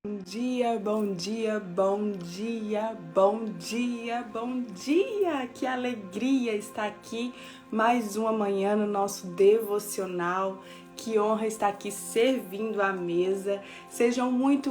Bom dia, bom dia, bom dia, bom dia, bom dia! Que alegria estar aqui mais uma manhã no nosso devocional. Que honra estar aqui servindo a mesa. Sejam muito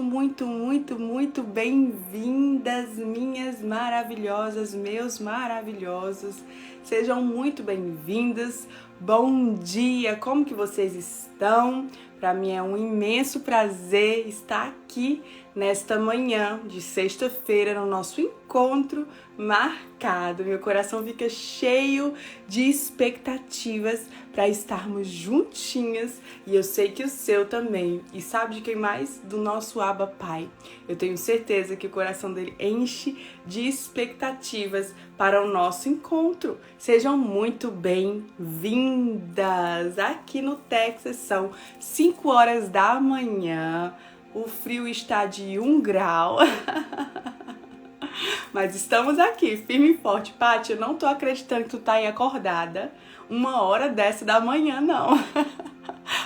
bem-vindas, minhas maravilhosas, meus maravilhosos. Sejam muito bem-vindos. Bom dia, como que vocês estão? Para mim é um imenso prazer estar aqui nesta manhã de sexta-feira no nosso encontro marcado. Meu coração fica cheio de expectativas para estarmos juntinhas e eu sei que o seu também. E sabe de quem mais? Do nosso Abba Pai. Eu tenho certeza que o coração dele enche de expectativas para o nosso encontro. Sejam muito bem-vindas! Aqui no Texas são 5 horas da manhã, o frio está de 1 grau, mas estamos aqui, firme e forte. Paty, eu não tô acreditando que tu tá aí acordada 1 hora dessa da manhã, não.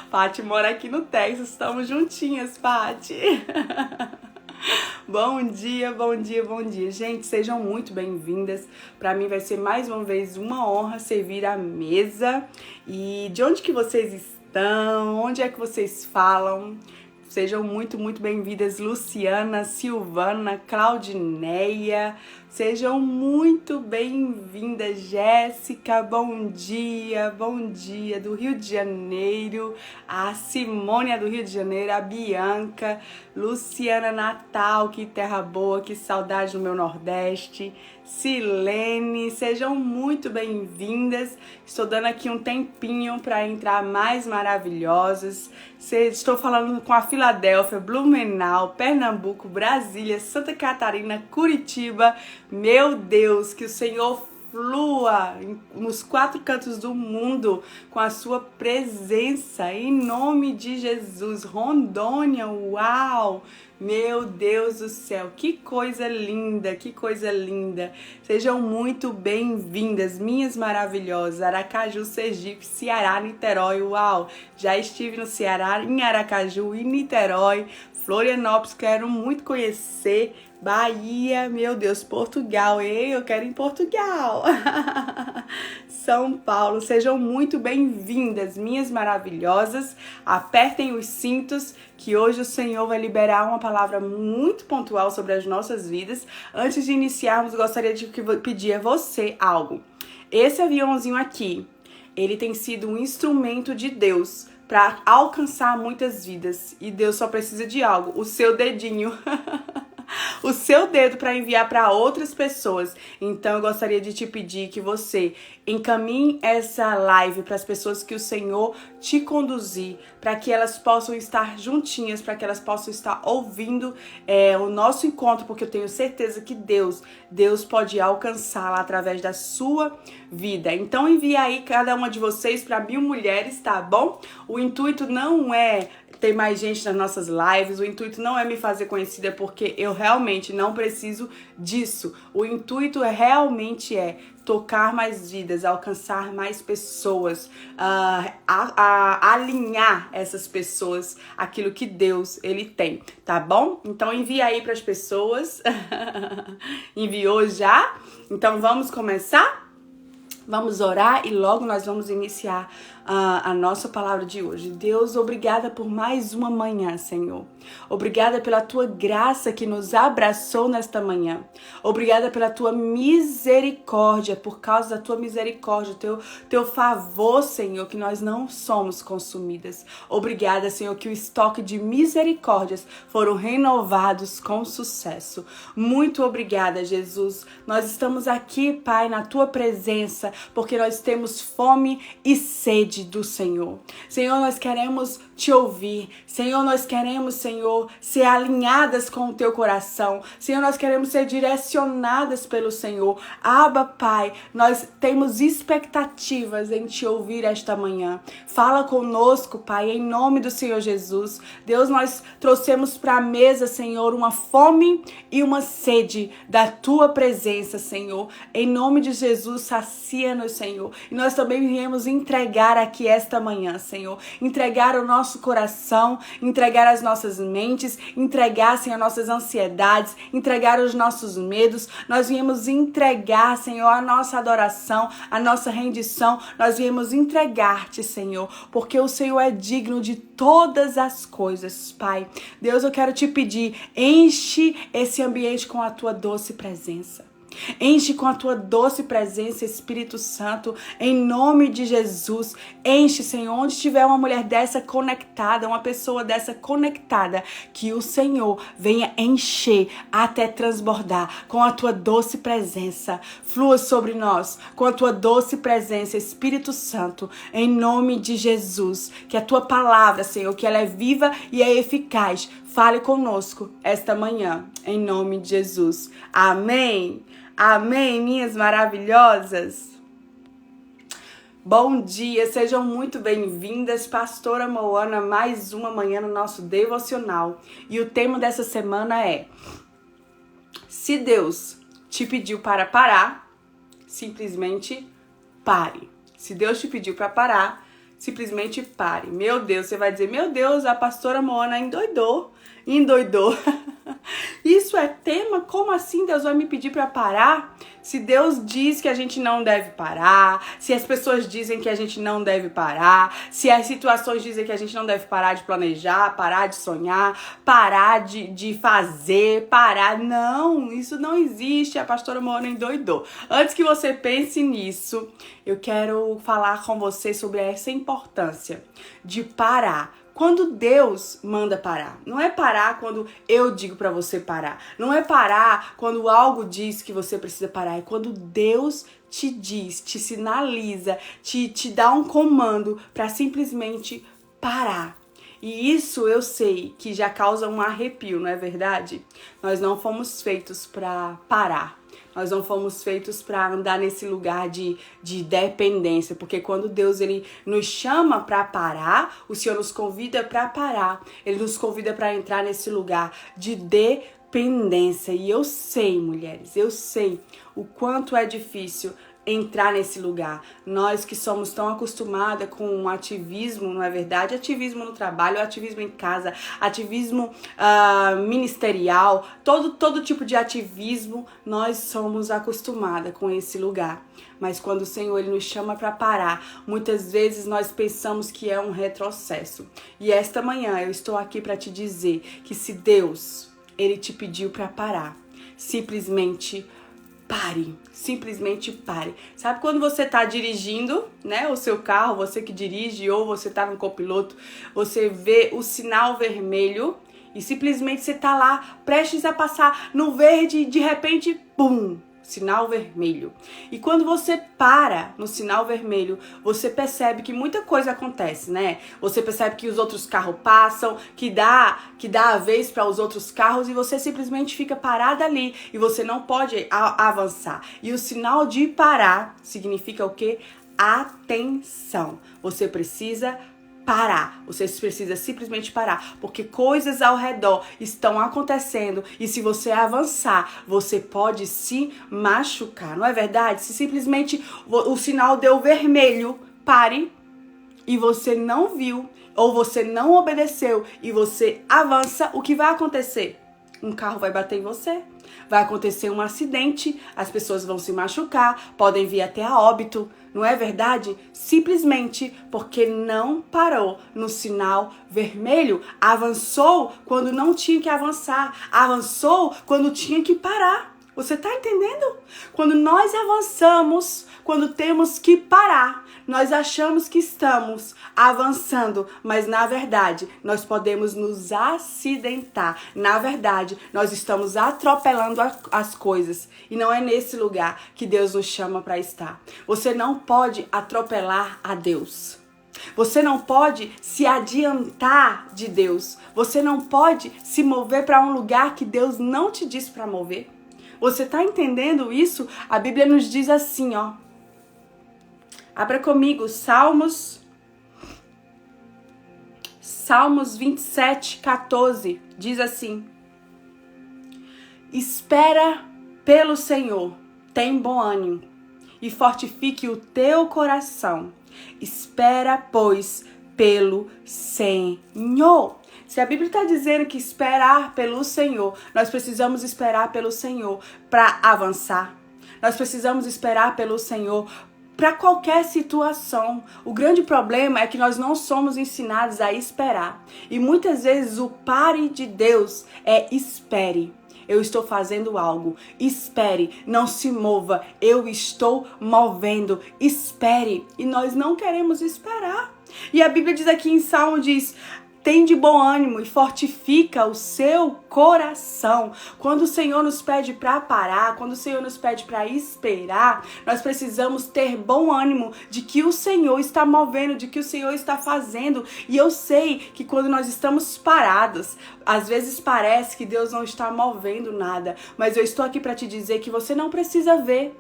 Paty mora aqui no Texas, estamos juntinhas, Paty. Bom dia, bom dia, bom dia. Gente, sejam muito bem-vindas. Para mim vai ser mais uma vez uma honra servir a mesa. E de onde que vocês estão? Onde é que vocês falam? Sejam muito bem-vindas, Luciana, Silvana, Claudineia. Sejam muito bem-vindas, Jéssica, bom dia, do Rio de Janeiro. A Simônia do Rio de Janeiro, a Bianca, Luciana Natal, que terra boa, que saudade do meu Nordeste. Silene, sejam muito bem-vindas. Estou dando aqui um tempinho para entrar mais maravilhosas. Estou falando com a Filadélfia, Blumenau, Pernambuco, Brasília, Santa Catarina, Curitiba. Meu Deus, que o Senhor flua nos 4 cantos do mundo com a sua presença, em nome de Jesus. Rondônia, uau! Meu Deus do céu, que coisa linda, que coisa linda. Sejam muito bem-vindas, minhas maravilhosas. Aracaju, Sergipe, Ceará, Niterói, uau! Já estive no Ceará, em Aracaju e Niterói. Florianópolis, quero muito conhecer. Bahia, meu Deus, Portugal, eu quero ir em Portugal. São Paulo, sejam muito bem-vindas, minhas maravilhosas. Apertem os cintos, que hoje o Senhor vai liberar uma palavra muito pontual sobre as nossas vidas. Antes de iniciarmos, gostaria de pedir a você algo. Esse aviãozinho aqui, ele tem sido um instrumento de Deus para alcançar muitas vidas. E Deus só precisa de algo, o seu dedinho. O seu dedo para enviar para outras pessoas. Então eu gostaria de te pedir que você encaminhe essa live para as pessoas que o Senhor te conduzir, para que elas possam estar juntinhas, para que elas possam estar ouvindo o nosso encontro, porque eu tenho certeza que Deus pode alcançá-la através da sua vida. Então envie aí cada uma de vocês para 1000 mulheres, tá bom? O intuito não é ter mais gente nas nossas lives, o intuito não é me fazer conhecida, porque eu realmente não preciso disso. O intuito realmente é tocar mais vidas, alcançar mais pessoas, alinhar essas pessoas aquilo que Deus ele tem, tá bom? Então envia aí para as pessoas. Enviou já? Então vamos começar? Vamos orar e logo nós vamos iniciar a nossa palavra de hoje. Deus, obrigada por mais uma manhã, Senhor. Obrigada pela tua graça que nos abraçou nesta manhã. Obrigada pela tua misericórdia, por causa da tua misericórdia, teu favor, Senhor, que nós não somos consumidas. Obrigada, Senhor, que o estoque de misericórdias foram renovados com sucesso. Muito obrigada, Jesus. Nós estamos aqui, Pai, na tua presença, porque nós temos fome e sede do Senhor. Senhor, nós queremos te ouvir. Senhor, nós queremos, Senhor, ser alinhadas com o teu coração. Senhor, nós queremos ser direcionadas pelo Senhor. Abba, Pai, nós temos expectativas em te ouvir esta manhã. Fala conosco, Pai, em nome do Senhor Jesus. Deus, nós trouxemos para a mesa, Senhor, uma fome e uma sede da tua presença, Senhor. Em nome de Jesus, sacia-nos, Senhor. E nós também viemos entregar aqui esta manhã, Senhor. Entregar o nosso coração, entregar as nossas mentes, entregar, Senhor, nossas ansiedades, entregar os nossos medos. Nós viemos entregar, Senhor, a nossa adoração, a nossa rendição. Nós viemos entregar-te, Senhor, porque o Senhor é digno de todas as coisas, Pai. Deus, eu quero te pedir, enche esse ambiente com a tua doce presença. Enche com a tua doce presença, Espírito Santo, em nome de Jesus. Enche, Senhor, onde tiver uma mulher dessa conectada, uma pessoa dessa conectada, que o Senhor venha encher até transbordar com a tua doce presença. Flua sobre nós com a tua doce presença, Espírito Santo, em nome de Jesus. Que a tua palavra, Senhor, que ela é viva e é eficaz, fale conosco esta manhã, em nome de Jesus. Amém. Amém, minhas maravilhosas. Bom dia, sejam muito bem-vindas, Pastora Moana, mais uma manhã no nosso devocional. E o tema dessa semana é: se Deus te pediu para parar, simplesmente pare. Se Deus te pediu para parar, simplesmente pare. Meu Deus, você vai dizer: meu Deus, a Pastora Moana endoidou. Isso é tema? Como assim Deus vai me pedir para parar? Se Deus diz que a gente não deve parar, se as pessoas dizem que a gente não deve parar, se as situações dizem que a gente não deve parar de planejar, parar de sonhar, parar de fazer, parar. Não, isso não existe. A Pastora Moana endoidou. Antes que você pense nisso, eu quero falar com você sobre essa importância de parar. Quando Deus manda parar, não é parar quando eu digo para você parar, não é parar quando algo diz que você precisa parar, é quando Deus te diz, te sinaliza, te dá um comando para simplesmente parar. E isso eu sei que já causa um arrepio, não é verdade? Nós não fomos feitos para parar. Nós não fomos feitos para andar nesse lugar de dependência, porque quando Deus ele nos chama para parar, o Senhor nos convida para parar. Ele nos convida para entrar nesse lugar de dependência. E eu sei, mulheres, eu sei o quanto é difícil entrar nesse lugar. Nós que somos tão acostumadas com ativismo, não é verdade? Ativismo no trabalho, ativismo em casa, ativismo ministerial, todo tipo de ativismo, nós somos acostumadas com esse lugar. Mas quando o Senhor ele nos chama para parar, muitas vezes nós pensamos que é um retrocesso. E esta manhã eu estou aqui para te dizer que se Deus ele te pediu para parar, simplesmente pare, simplesmente pare. Sabe quando você tá dirigindo, né, o seu carro, você que dirige ou você tá no copiloto, você vê o sinal vermelho e simplesmente você tá lá prestes a passar no verde e de repente, pum, sinal vermelho. E quando você para no sinal vermelho, você percebe que muita coisa acontece, né? Você percebe que os outros carros passam, que dá a vez para os outros carros e você simplesmente fica parada ali e você não pode avançar. E o sinal de parar significa o quê? Atenção. Você precisa parar, você precisa simplesmente parar, porque coisas ao redor estão acontecendo e se você avançar, você pode se machucar, não é verdade? Se simplesmente o sinal deu vermelho, pare, e você não viu, ou você não obedeceu e você avança, o que vai acontecer? Um carro vai bater em você, vai acontecer um acidente, as pessoas vão se machucar, podem vir até a óbito, não é verdade? Simplesmente porque não parou no sinal vermelho, avançou quando não tinha que avançar, avançou quando tinha que parar. Você tá entendendo? Quando nós avançamos, quando temos que parar, nós achamos que estamos avançando, mas na verdade nós podemos nos acidentar. Na verdade, nós estamos atropelando as coisas e não é nesse lugar que Deus nos chama para estar. Você não pode atropelar a Deus. Você não pode se adiantar de Deus. Você não pode se mover para um lugar que Deus não te disse para mover. Você tá entendendo isso? A Bíblia nos diz assim, ó. Abra comigo, Salmos 27:14, diz assim: espera pelo Senhor, tem bom ânimo e fortifique o teu coração. Espera, pois, pelo Senhor. Se a Bíblia está dizendo que esperar pelo Senhor, nós precisamos esperar pelo Senhor para avançar. Nós precisamos esperar pelo Senhor para qualquer situação. O grande problema é que nós não somos ensinados a esperar. E muitas vezes o pare de Deus é espere. Eu estou fazendo algo. Espere, não se mova. Eu estou movendo. Espere. E nós não queremos esperar. E a Bíblia diz aqui em Salmo, diz: tem de bom ânimo e fortifica o seu coração. Quando o Senhor nos pede para parar, quando o Senhor nos pede para esperar, nós precisamos ter bom ânimo de que o Senhor está movendo, de que o Senhor está fazendo. E eu sei que quando nós estamos parados, às vezes parece que Deus não está movendo nada, mas eu estou aqui para te dizer que você não precisa ver.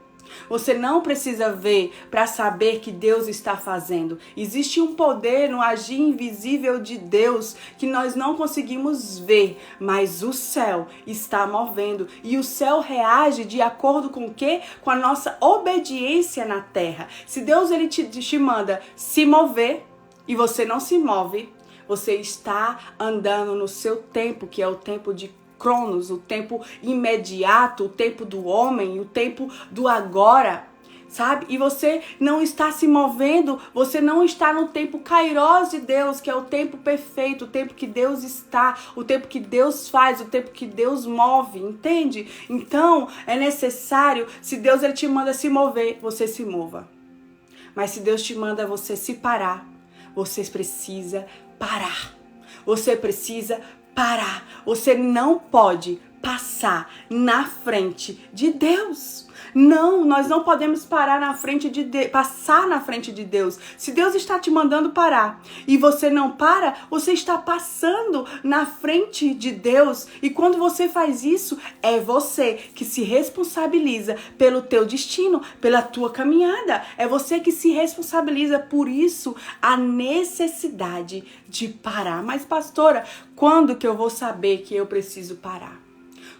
Você não precisa ver para saber que Deus está fazendo. Existe um poder no agir invisível de Deus que nós não conseguimos ver, mas o céu está movendo. E o céu reage de acordo com o quê? Com a nossa obediência na terra. Se Deus ele te manda se mover e você não se move, você está andando no seu tempo, que é o tempo de Cronos, o tempo imediato, o tempo do homem, o tempo do agora, sabe? E você não está se movendo, você não está no tempo Kairos de Deus, que é o tempo perfeito, o tempo que Deus está, o tempo que Deus faz, o tempo que Deus move, entende? Então, é necessário, se Deus ele te manda se mover, você se mova. Mas se Deus te manda você se parar, você precisa parar. Você precisa parar. Você não pode passar na frente de Deus. Não, nós não podemos parar na frente de Deus, passar na frente de Deus. Se Deus está te mandando parar e você não para, você está passando na frente de Deus. E quando você faz isso, é você que se responsabiliza pelo teu destino, pela tua caminhada. É você que se responsabiliza por isso, a necessidade de parar. Mas pastora, quando que eu vou saber que eu preciso parar?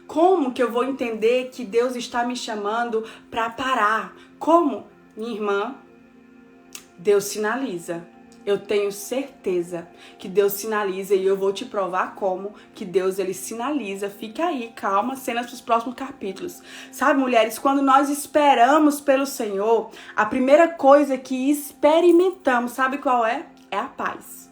Como que eu vou entender que Deus está me chamando para parar? Como? Minha irmã, Deus sinaliza. Eu tenho certeza que Deus sinaliza e eu vou te provar como que Deus ele sinaliza. Fica aí, calma, cenas para os próximos capítulos. Sabe, mulheres, quando nós esperamos pelo Senhor, a primeira coisa que experimentamos, sabe qual é? É a paz.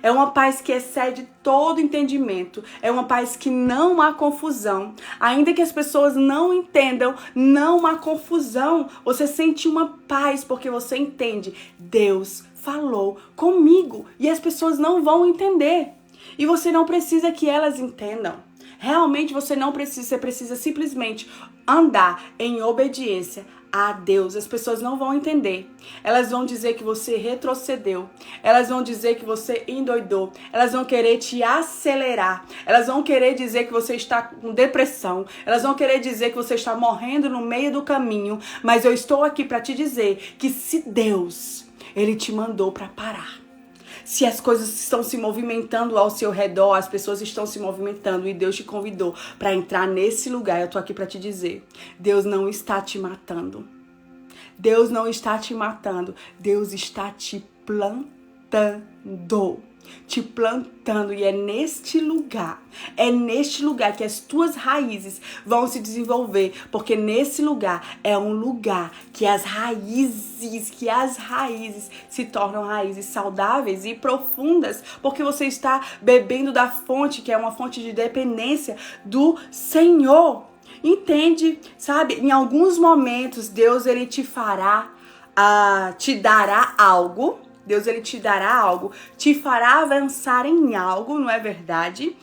É uma paz que excede todo entendimento. É uma paz que não há confusão. Ainda que as pessoas não entendam, não há confusão. Você sente uma paz porque você entende. Deus falou comigo e as pessoas não vão entender. E você não precisa que elas entendam. Realmente você não precisa, você precisa simplesmente andar em obediência a Deus. As pessoas não vão entender. Elas vão dizer que você retrocedeu. Elas vão dizer que você endoidou. Elas vão querer te acelerar. Elas vão querer dizer que você está com depressão. Elas vão querer dizer que você está morrendo no meio do caminho. Mas eu estou aqui para te dizer que se Deus, ele te mandou para parar. Se as coisas estão se movimentando ao seu redor, as pessoas estão se movimentando e Deus te convidou para entrar nesse lugar, eu tô aqui para te dizer, Deus não está te matando. Deus não está te matando. Deus está te plantando. Te plantando, e é neste lugar que as tuas raízes vão se desenvolver, porque nesse lugar é um lugar que as raízes se tornam raízes saudáveis e profundas, porque você está bebendo da fonte, que é uma fonte de dependência do Senhor. Entende? Sabe? Em alguns momentos Deus ele te dará algo. Deus ele te dará algo, te fará avançar em algo, não é verdade?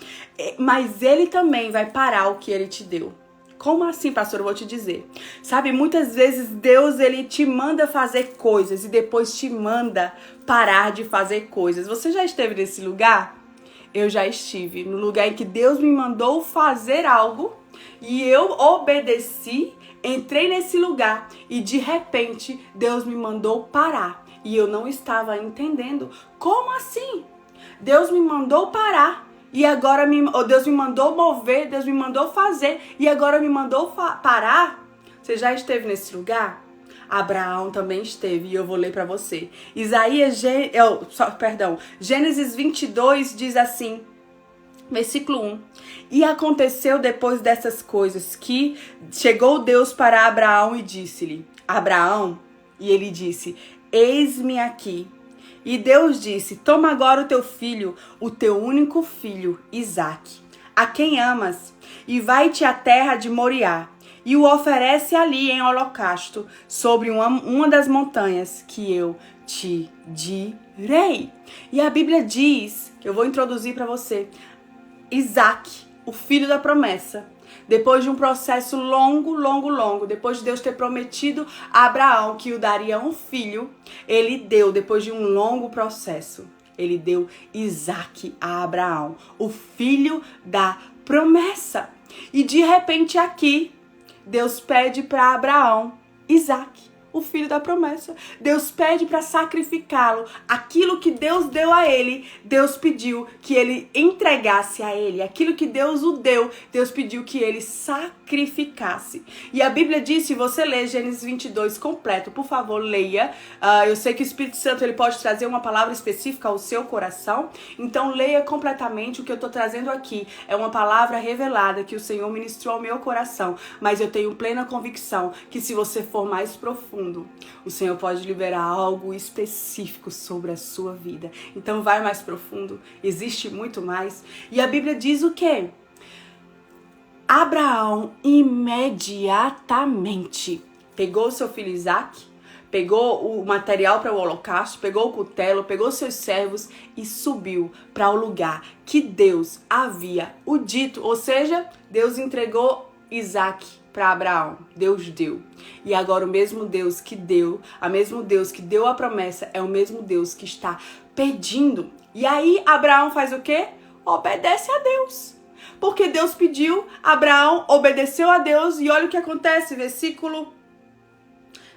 Mas ele também vai parar o que ele te deu. Como assim, pastor? Eu vou te dizer. Sabe, muitas vezes Deus ele te manda fazer coisas e depois te manda parar de fazer coisas. Você já esteve nesse lugar? Eu já estive no lugar em que Deus me mandou fazer algo e eu obedeci, entrei nesse lugar e de repente Deus me mandou parar. E eu não estava entendendo. Como assim? Deus me mandou parar. E agora Deus me mandou mover. Deus me mandou fazer. E agora me mandou parar. Você já esteve nesse lugar? Abraão também esteve, e eu vou ler para você. Gênesis 22 diz assim, versículo 1. E aconteceu depois dessas coisas que chegou Deus para Abraão e disse-lhe, Abraão, e ele disse, eis-me aqui. E Deus disse, toma agora o teu filho, o teu único filho, Isaque, a quem amas, e vai-te à terra de Moriá, e o oferece ali em holocausto, sobre uma das montanhas que eu te direi. E a Bíblia diz, que eu vou introduzir para você, Isaque, o filho da promessa, depois de um processo longo, depois de Deus ter prometido a Abraão que o daria um filho, ele deu, depois de um longo processo, ele deu Isaque a Abraão, o filho da promessa. E de repente aqui, Deus pede para Abraão Isaque, o filho da promessa. Deus pede para sacrificá-lo. Aquilo que Deus deu a ele, Deus pediu que ele entregasse a ele. Aquilo que Deus o deu, Deus pediu que ele sacrificasse. E a Bíblia diz, se você ler Gênesis 22 completo, por favor, leia. Eu sei que o Espírito Santo ele pode trazer uma palavra específica ao seu coração. Então, leia completamente. O que eu estou trazendo aqui é uma palavra revelada que o Senhor ministrou ao meu coração. Mas eu tenho plena convicção que se você for mais profundo, o Senhor pode liberar algo específico sobre a sua vida. Então vai mais profundo, existe muito mais. E a Bíblia diz o quê? Abraão imediatamente pegou seu filho Isaque, pegou o material para o holocausto, pegou o cutelo, pegou seus servos e subiu para o lugar que Deus havia o dito. Ou seja, Deus entregou Isaque para Abraão, Deus deu. E agora o mesmo Deus que deu, a promessa, é o mesmo Deus que está pedindo. E aí Abraão faz o quê? Obedece a Deus. Porque Deus pediu, Abraão obedeceu a Deus e olha o que acontece, versículo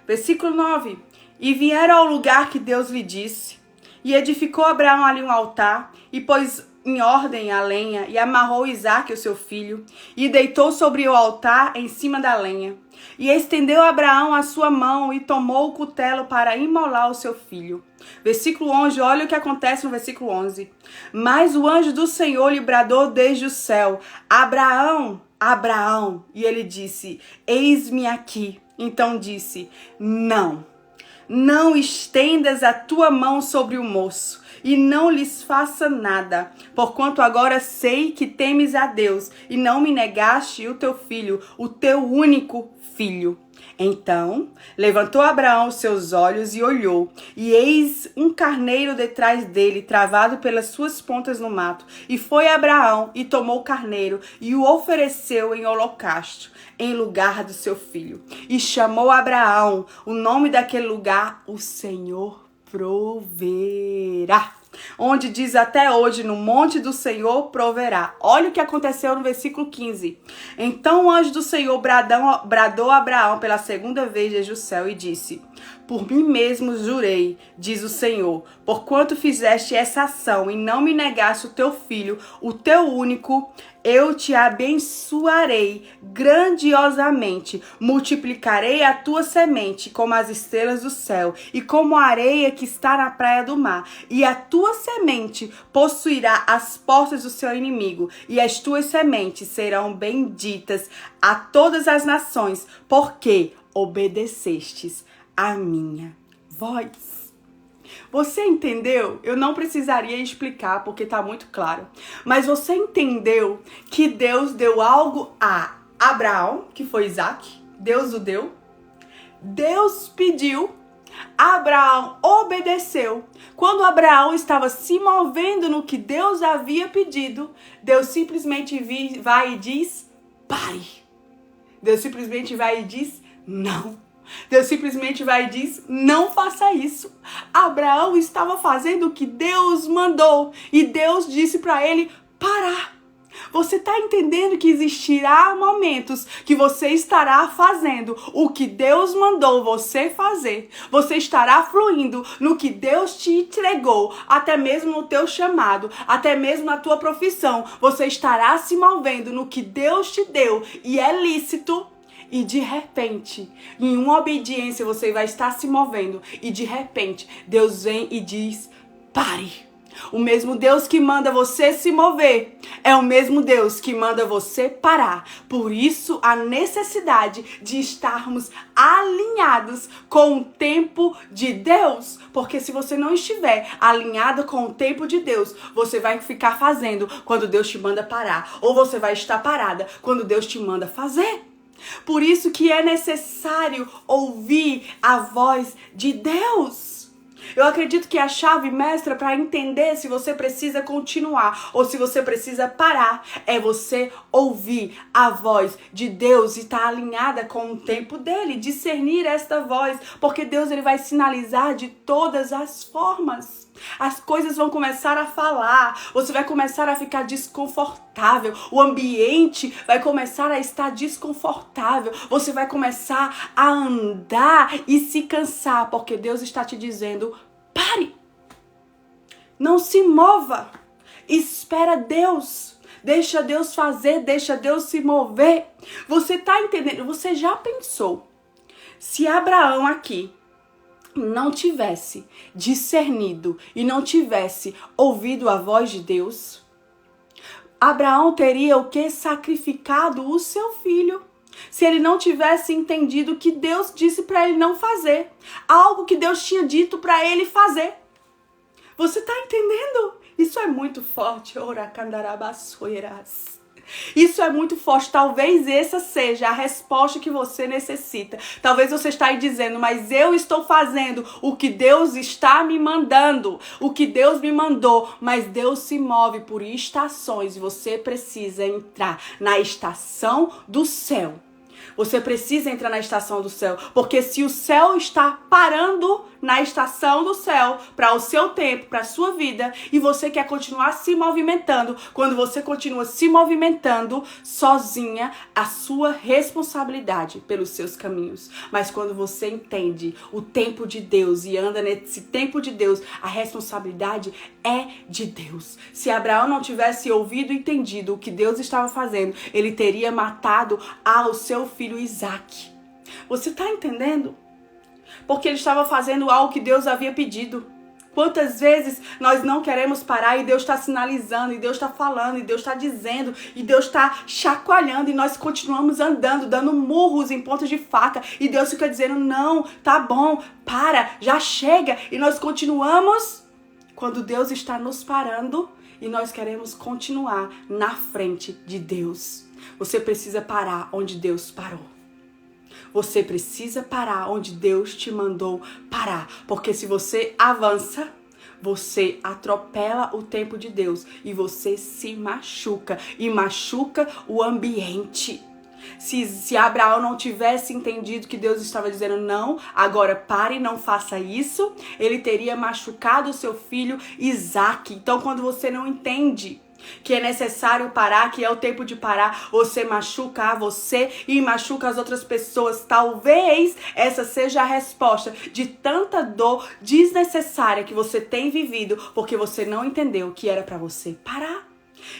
9. E vieram ao lugar que Deus lhe disse, e edificou Abraão ali um altar, e pôs em ordem a lenha, e amarrou Isaque, o seu filho, e deitou sobre o altar em cima da lenha. E estendeu Abraão a sua mão e tomou o cutelo para imolar o seu filho. Versículo 11, olha o que acontece no versículo 11. Mas o anjo do Senhor lhe bradou desde o céu, Abraão, Abraão. E ele disse, eis-me aqui. Então disse, não estendas a tua mão sobre o moço, e não lhes faça nada, porquanto agora sei que temes a Deus, e não me negaste o teu filho, o teu único filho. Então levantou Abraão os seus olhos e olhou, e eis um carneiro detrás dele, travado pelas suas pontas no mato. E foi Abraão e tomou o carneiro e o ofereceu em holocausto, em lugar do seu filho. E chamou Abraão o nome daquele lugar, o Senhor proverá. Onde diz até hoje, no monte do Senhor proverá. Olha o que aconteceu no versículo 15. Então o anjo do Senhor bradou a Abraão pela segunda vez desde o céu e disse, por mim mesmo jurei, diz o Senhor, porquanto fizeste essa ação e não me negaste o teu filho, o teu único, eu te abençoarei grandiosamente, multiplicarei a tua semente como as estrelas do céu e como a areia que está na praia do mar, e a tua semente possuirá as portas do seu inimigo, e as tuas sementes serão benditas a todas as nações, porque obedecestes a minha voz. Você entendeu? Eu não precisaria explicar porque está muito claro. Mas você entendeu que Deus deu algo a Abraão, que foi Isaque. Deus o deu. Deus pediu. Abraão obedeceu. Quando Abraão estava se movendo no que Deus havia pedido, Deus simplesmente vai e diz, pare. Deus simplesmente vai e diz, não. Deus simplesmente vai e diz, não faça isso. Abraão estava fazendo o que Deus mandou e Deus disse para ele parar. Você está entendendo que existirá momentos que você estará fazendo o que Deus mandou você fazer. Você estará fluindo no que Deus te entregou, até mesmo no teu chamado, até mesmo na tua profissão. Você estará se movendo no que Deus te deu e é lícito. E de repente, em uma obediência, você vai estar se movendo. E de repente, Deus vem e diz, pare. O mesmo Deus que manda você se mover é o mesmo Deus que manda você parar. Por isso, a necessidade de estarmos alinhados com o tempo de Deus. Porque se você não estiver alinhado com o tempo de Deus, você vai ficar fazendo quando Deus te manda parar. Ou você vai estar parada quando Deus te manda fazer. Por isso que é necessário ouvir a voz de Deus. Eu acredito que a chave mestra para entender se você precisa continuar ou se você precisa parar é você ouvir a voz de Deus e estar alinhada com o tempo dele, discernir esta voz, porque Deus ele vai sinalizar de todas as formas. As coisas vão começar a falar, você vai começar a ficar desconfortável, o ambiente vai começar a estar desconfortável, você vai começar a andar e se cansar, porque Deus está te dizendo, pare, não se mova, espera Deus, deixa Deus fazer, deixa Deus se mover. Você está entendendo? Você já pensou, se Abraão aqui não tivesse discernido e não tivesse ouvido a voz de Deus, Abraão teria o que? Sacrificado o seu filho. Se ele não tivesse entendido o que Deus disse para ele não fazer. Algo que Deus tinha dito para ele fazer. Você está entendendo? Isso é muito forte. Isso é muito forte. Talvez essa seja a resposta que você necessita. Talvez você está aí dizendo, mas eu estou fazendo o que Deus está me mandando. O que Deus me mandou. Mas Deus se move por estações. E você precisa entrar na estação do céu. Você precisa entrar na estação do céu. Porque se o céu está parando na estação do céu, para o seu tempo, para a sua vida, e você quer continuar se movimentando, quando você continua se movimentando sozinha, a sua responsabilidade pelos seus caminhos. Mas quando você entende o tempo de Deus e anda nesse tempo de Deus, a responsabilidade é de Deus. Se Abraão não tivesse ouvido e entendido o que Deus estava fazendo, ele teria matado ao seu filho Isaque. Você está entendendo? Porque ele estava fazendo algo que Deus havia pedido. Quantas vezes nós não queremos parar e Deus está sinalizando, e Deus está falando, e Deus está dizendo, e Deus está chacoalhando, e nós continuamos andando, dando murros em pontas de faca, e Deus fica dizendo, não, tá bom, para, já chega, e nós continuamos quando Deus está nos parando, e nós queremos continuar na frente de Deus. Você precisa parar onde Deus parou. Você precisa parar onde Deus te mandou parar. Porque se você avança, você atropela o tempo de Deus. E você se machuca. E machuca o ambiente. Se Abraão não tivesse entendido que Deus estava dizendo não, agora pare, não faça isso, ele teria machucado o seu filho Isaque. Então quando você não entende que é necessário parar, que é o tempo de parar, você machuca a você e machuca as outras pessoas. Talvez essa seja a resposta de tanta dor desnecessária que você tem vivido, porque você não entendeu que era para você parar.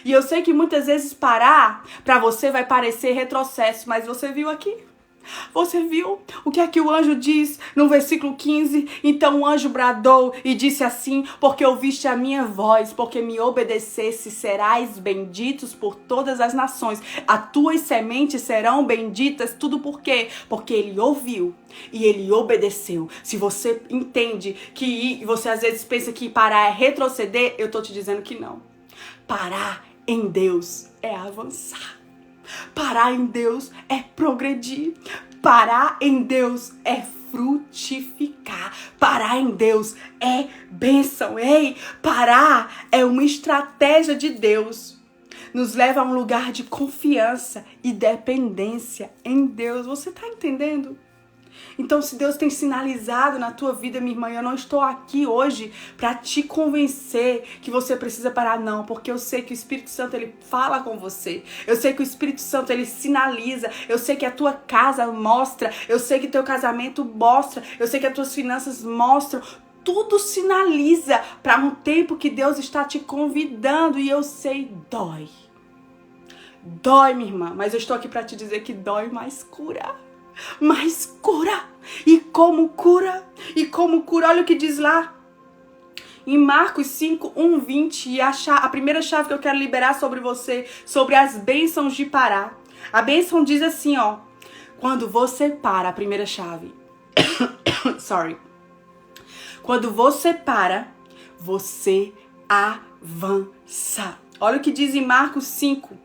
E eu sei que muitas vezes parar para você vai parecer retrocesso, mas você viu aqui? Você viu o que é que o anjo diz no versículo 15? Então o anjo bradou e disse assim, porque ouviste a minha voz, porque me obedecesse, serás benditos por todas as nações. As tuas sementes serão benditas, tudo por quê? Porque ele ouviu e ele obedeceu. Se você entende que você às vezes pensa que parar é retroceder, eu tô te dizendo que não. Parar em Deus é avançar. Parar em Deus é progredir. Parar em Deus é frutificar. Parar em Deus é bênção. Ei, parar é uma estratégia de Deus. Nos leva a um lugar de confiança e dependência em Deus. Você está entendendo? Então, se Deus tem sinalizado na tua vida, minha irmã, eu não estou aqui hoje para te convencer que você precisa parar, não. Porque eu sei que o Espírito Santo, ele fala com você. Eu sei que o Espírito Santo, ele sinaliza. Eu sei que a tua casa mostra. Eu sei que teu casamento mostra. Eu sei que as tuas finanças mostram. Tudo sinaliza para um tempo que Deus está te convidando. E eu sei, dói. Dói, minha irmã, mas eu estou aqui para te dizer que dói, mas cura. Mas cura. E como cura? E como cura? Olha o que diz lá. Em Marcos 5, 1, 20, e a primeira chave que eu quero liberar sobre você, sobre as bênçãos de parar. A bênção diz assim, ó. Quando você para, a primeira chave. Sorry. Quando você para, você avança. Olha o que diz em Marcos 5,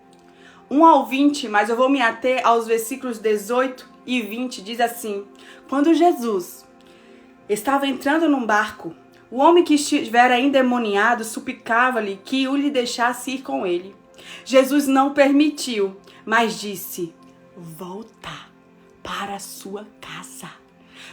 1 ao 20, mas eu vou me ater aos versículos 18 e 20. Diz assim. Quando Jesus estava entrando num barco, o homem que estivera endemoniado suplicava-lhe que o lhe deixasse ir com ele. Jesus não permitiu, mas disse, volta para a sua casa.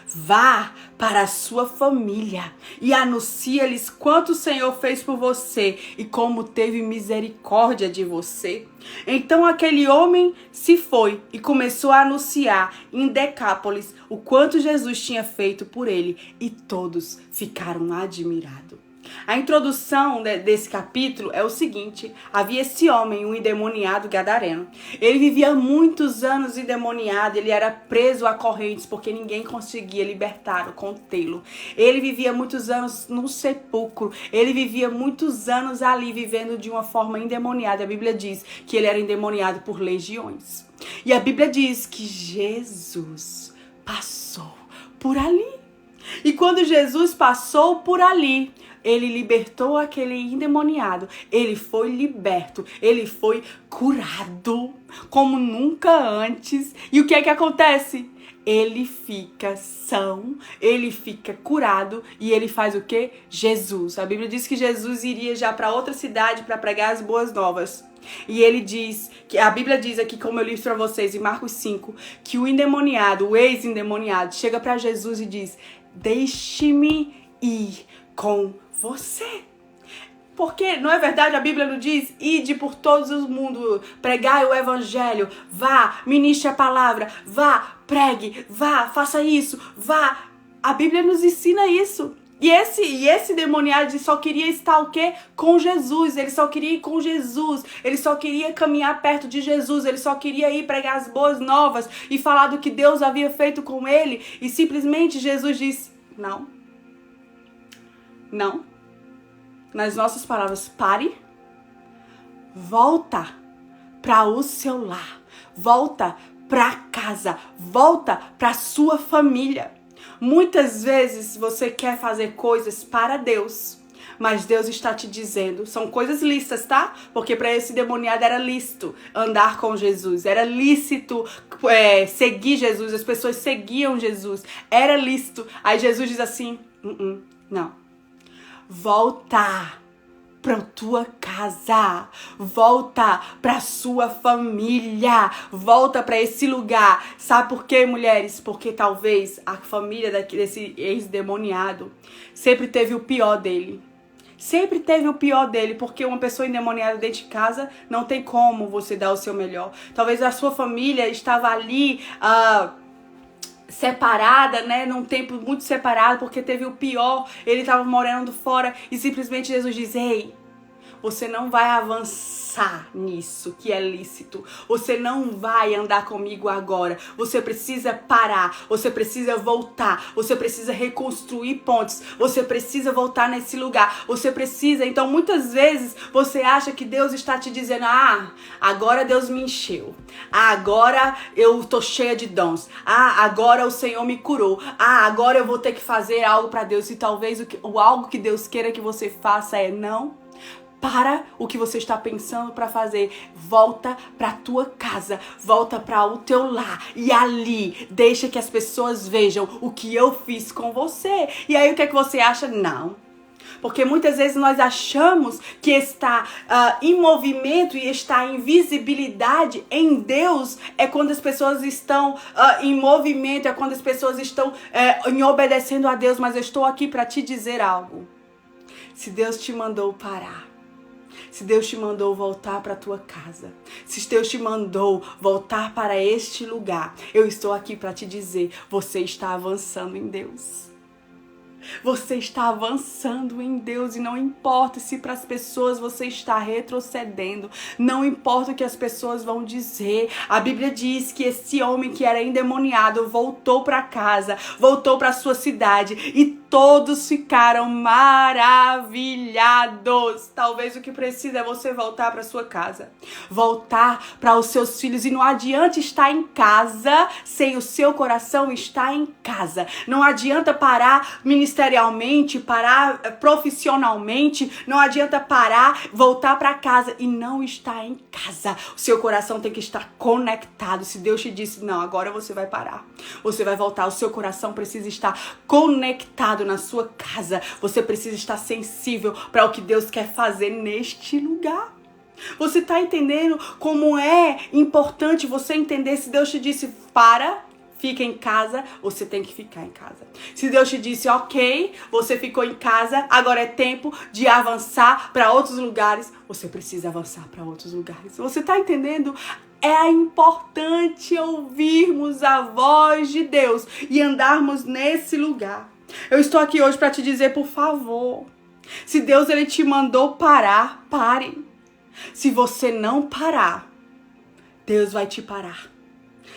Vá para a sua família e anuncia-lhes quanto o Senhor fez por você e como teve misericórdia de você. Então aquele homem se foi e começou a anunciar em Decápolis o quanto Jesus tinha feito por ele e todos ficaram admirados. A introdução desse capítulo é o seguinte: havia esse homem, um endemoniado gadareno. Ele vivia muitos anos endemoniado, ele era preso a correntes porque ninguém conseguia libertá-lo, contê-lo. Ele vivia muitos anos no sepulcro, ele vivia muitos anos ali vivendo de uma forma endemoniada. A Bíblia diz que ele era endemoniado por legiões. E a Bíblia diz que Jesus passou por ali. E quando Jesus passou por ali, ele libertou aquele endemoniado, ele foi liberto, ele foi curado como nunca antes. E o que é que acontece? Ele fica são, ele fica curado e ele faz o quê? Jesus. A Bíblia diz que Jesus iria já para outra cidade para pregar as boas novas. E ele diz, que a Bíblia diz aqui, como eu li para vocês em Marcos 5, que o endemoniado, o ex-endemoniado, chega para Jesus e diz, deixe-me ir com você. Porque, não é verdade, a Bíblia não diz, ide por todo o mundo, pregai o evangelho, vá, ministre a palavra, vá, pregue, vá, faça isso, vá. A Bíblia nos ensina isso. E esse demoniado só queria estar o quê? Com Jesus. Ele só queria ir com Jesus. Ele só queria caminhar perto de Jesus. Ele só queria ir pregar as boas novas e falar do que Deus havia feito com ele. E simplesmente Jesus diz, não. Não. Nas nossas palavras, pare. Volta para o seu lar. Volta para casa. Volta para sua família. Muitas vezes você quer fazer coisas para Deus, mas Deus está te dizendo, são coisas lícitas, tá? Porque para esse demoniado era lícito andar com Jesus, era lícito seguir Jesus, as pessoas seguiam Jesus, era lícito. Aí Jesus diz assim, não, volta para tua casa, volta para sua família, volta para esse lugar. Sabe por quê, mulheres? Porque talvez a família desse ex-demoniado sempre teve o pior dele. Sempre teve o pior dele, porque uma pessoa endemoniada dentro de casa não tem como você dar o seu melhor. Talvez a sua família estava ali separada, né, num tempo muito separado, porque teve o pior, ele estava morando fora e simplesmente Jesus diz, ei, você não vai avançar nisso que é lícito. Você não vai andar comigo agora. Você precisa parar. Você precisa voltar. Você precisa reconstruir pontes. Você precisa voltar nesse lugar. Você precisa. Então, muitas vezes, você acha que Deus está te dizendo, agora Deus me encheu. Agora eu tô cheia de dons. Agora o Senhor me curou. Agora eu vou ter que fazer algo para Deus. E talvez o algo que Deus queira que você faça é não. Para o que você está pensando para fazer. Volta para tua casa. Volta para o teu lar. E ali, deixa que as pessoas vejam o que eu fiz com você. E aí, o que é que você acha? Não. Porque muitas vezes nós achamos que está em movimento e está em visibilidade em Deus é quando as pessoas estão em movimento, é quando as pessoas estão em obedecendo a Deus. Mas eu estou aqui para te dizer algo. Se Deus te mandou parar, se Deus te mandou voltar para a tua casa, se Deus te mandou voltar para este lugar, eu estou aqui para te dizer, você está avançando em Deus. Você está avançando em Deus e não importa se para as pessoas você está retrocedendo, não importa o que as pessoas vão dizer. A Bíblia diz que esse homem que era endemoniado voltou para casa, voltou para sua cidade e todos ficaram maravilhados. Talvez o que precisa é você voltar para sua casa, voltar para os seus filhos. E não adianta estar em casa sem o seu coração estar em casa. Não adianta parar ministerialmente, parar profissionalmente. Não adianta parar, voltar para casa e não estar em casa. O seu coração tem que estar conectado. Se Deus te disse, não, agora você vai parar, você vai voltar, o seu coração precisa estar conectado na sua casa. Você precisa estar sensível para o que Deus quer fazer neste lugar. Você está entendendo como é importante você entender? Se Deus te disse fica em casa, você tem que ficar em casa. Se Deus te disse, ok, você ficou em casa, agora é tempo de avançar para outros lugares, você precisa avançar para outros lugares. Você está entendendo? É importante ouvirmos a voz de Deus e andarmos nesse lugar. Eu estou aqui hoje para te dizer, por favor, se Deus ele te mandou parar, pare. Se você não parar, Deus vai te parar.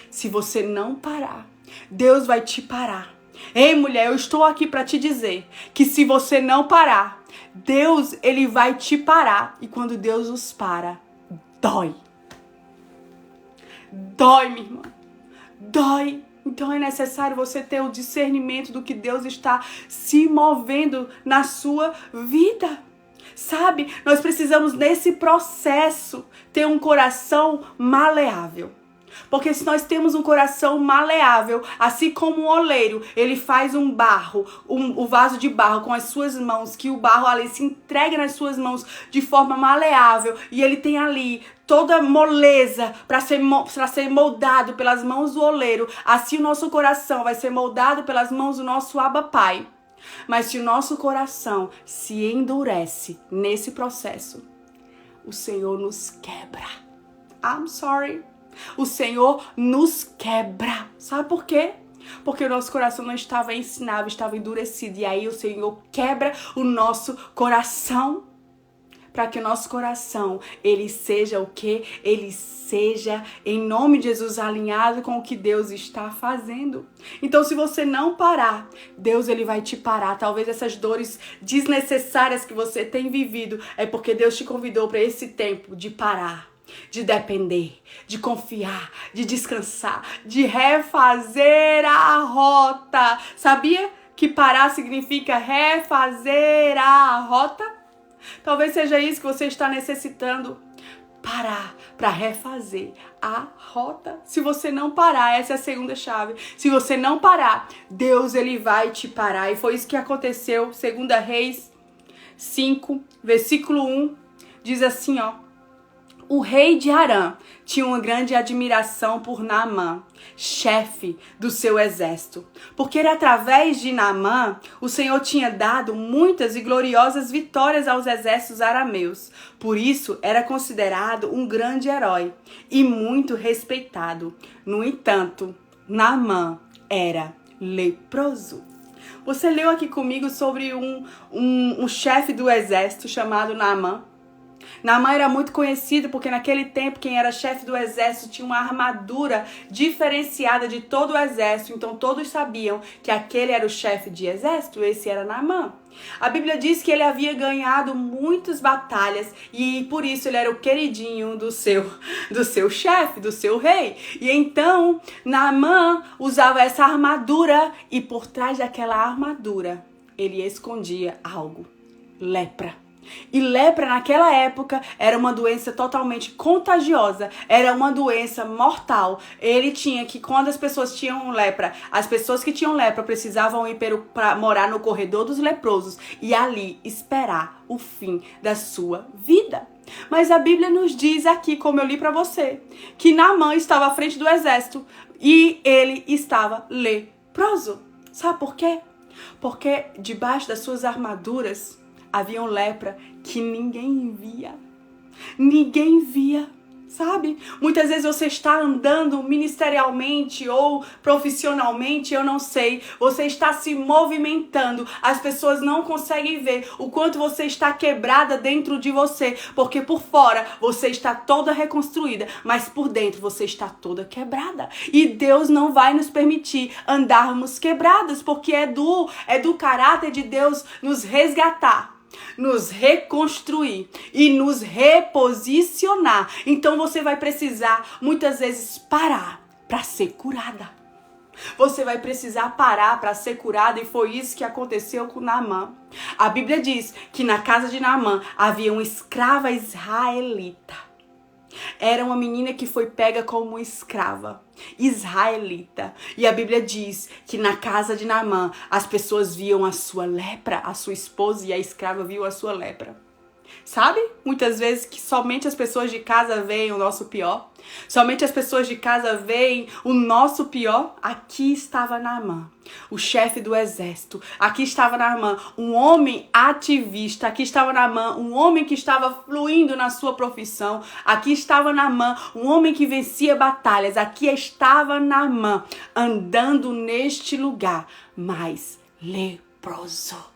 Se você não parar, Deus vai te parar. Ei, mulher, eu estou aqui para te dizer que se você não parar, Deus ele vai te parar. E quando Deus nos para, dói. Dói, minha irmã. Dói. Então é necessário você ter o discernimento do que Deus está se movendo na sua vida. Sabe? Nós precisamos nesse processo ter um coração maleável. Porque se nós temos um coração maleável, assim como o oleiro, ele faz um barro, o vaso de barro com as suas mãos, que o barro ali se entrega nas suas mãos de forma maleável, e ele tem ali toda moleza para ser moldado pelas mãos do oleiro, assim o nosso coração vai ser moldado pelas mãos do nosso Abba Pai. Mas se o nosso coração se endurece nesse processo, o Senhor nos quebra. I'm sorry. O Senhor nos quebra. Sabe por quê? Porque o nosso coração não estava ensinável, estava endurecido. E aí o Senhor quebra o nosso coração. Para que o nosso coração, ele seja o quê? Ele seja, em nome de Jesus, alinhado com o que Deus está fazendo. Então, se você não parar, Deus ele vai te parar. Talvez essas dores desnecessárias que você tem vivido é porque Deus te convidou para esse tempo de parar, de depender, de confiar, de descansar, de refazer a rota. Sabia que parar significa refazer a rota? Talvez seja isso que você está necessitando. Parar para refazer a rota. Se você não parar, essa é a segunda chave. Se você não parar, Deus ele vai te parar. E foi isso que aconteceu. 2 Reis 5, versículo 1, diz assim, ó. O rei de Arã tinha uma grande admiração por Naamã, chefe do seu exército, porque era através de Naamã o Senhor tinha dado muitas e gloriosas vitórias aos exércitos arameus. Por isso era considerado um grande herói e muito respeitado. No entanto, Naamã era leproso. Você leu aqui comigo sobre um chefe do exército chamado Naamã. Naamã era muito conhecido porque naquele tempo quem era chefe do exército tinha uma armadura diferenciada de todo o exército. Então todos sabiam que aquele era o chefe de exército, esse era Naamã. A Bíblia diz que ele havia ganhado muitas batalhas e por isso ele era o queridinho do seu chefe, do seu rei. E então Naamã usava essa armadura e por trás daquela armadura ele escondia algo: lepra. E lepra naquela época era uma doença totalmente contagiosa, era uma doença mortal. Ele tinha que, quando as pessoas tinham lepra, as pessoas que tinham lepra precisavam ir para morar no corredor dos leprosos e ali esperar o fim da sua vida. Mas a Bíblia nos diz aqui, como eu li para você, que Naamã estava à frente do exército e ele estava leproso. Sabe por quê? Porque debaixo das suas armaduras havia lepra que ninguém via. Ninguém via. sabe? Muitas vezes você está andando ministerialmente ou profissionalmente, eu não sei. Você está se movimentando. As pessoas não conseguem ver o quanto você está quebrada dentro de você. Porque por fora você está toda reconstruída, mas por dentro você está toda quebrada. E Deus não vai nos permitir andarmos quebradas, porque é do caráter de Deus nos resgatar, nos reconstruir e nos reposicionar. Então você vai precisar muitas vezes parar para ser curada. Você vai precisar parar para ser curada, e foi isso que aconteceu com Naamã. A Bíblia diz que na casa de Naamã havia uma escrava israelita. Era uma menina que foi pega como escrava israelita. E a Bíblia diz que na casa de Naamã as pessoas viam a sua lepra, a sua esposa, e a escrava viu a sua lepra. Sabe? Muitas vezes que somente as pessoas de casa veem o nosso pior. Somente as pessoas de casa veem o nosso pior. Aqui estava Naamã, o chefe do exército. Aqui estava Naamã, um homem ativista. Aqui estava Naamã, um homem que estava fluindo na sua profissão. Aqui estava Naamã, um homem que vencia batalhas. Aqui estava Naamã, andando neste lugar, mas leproso.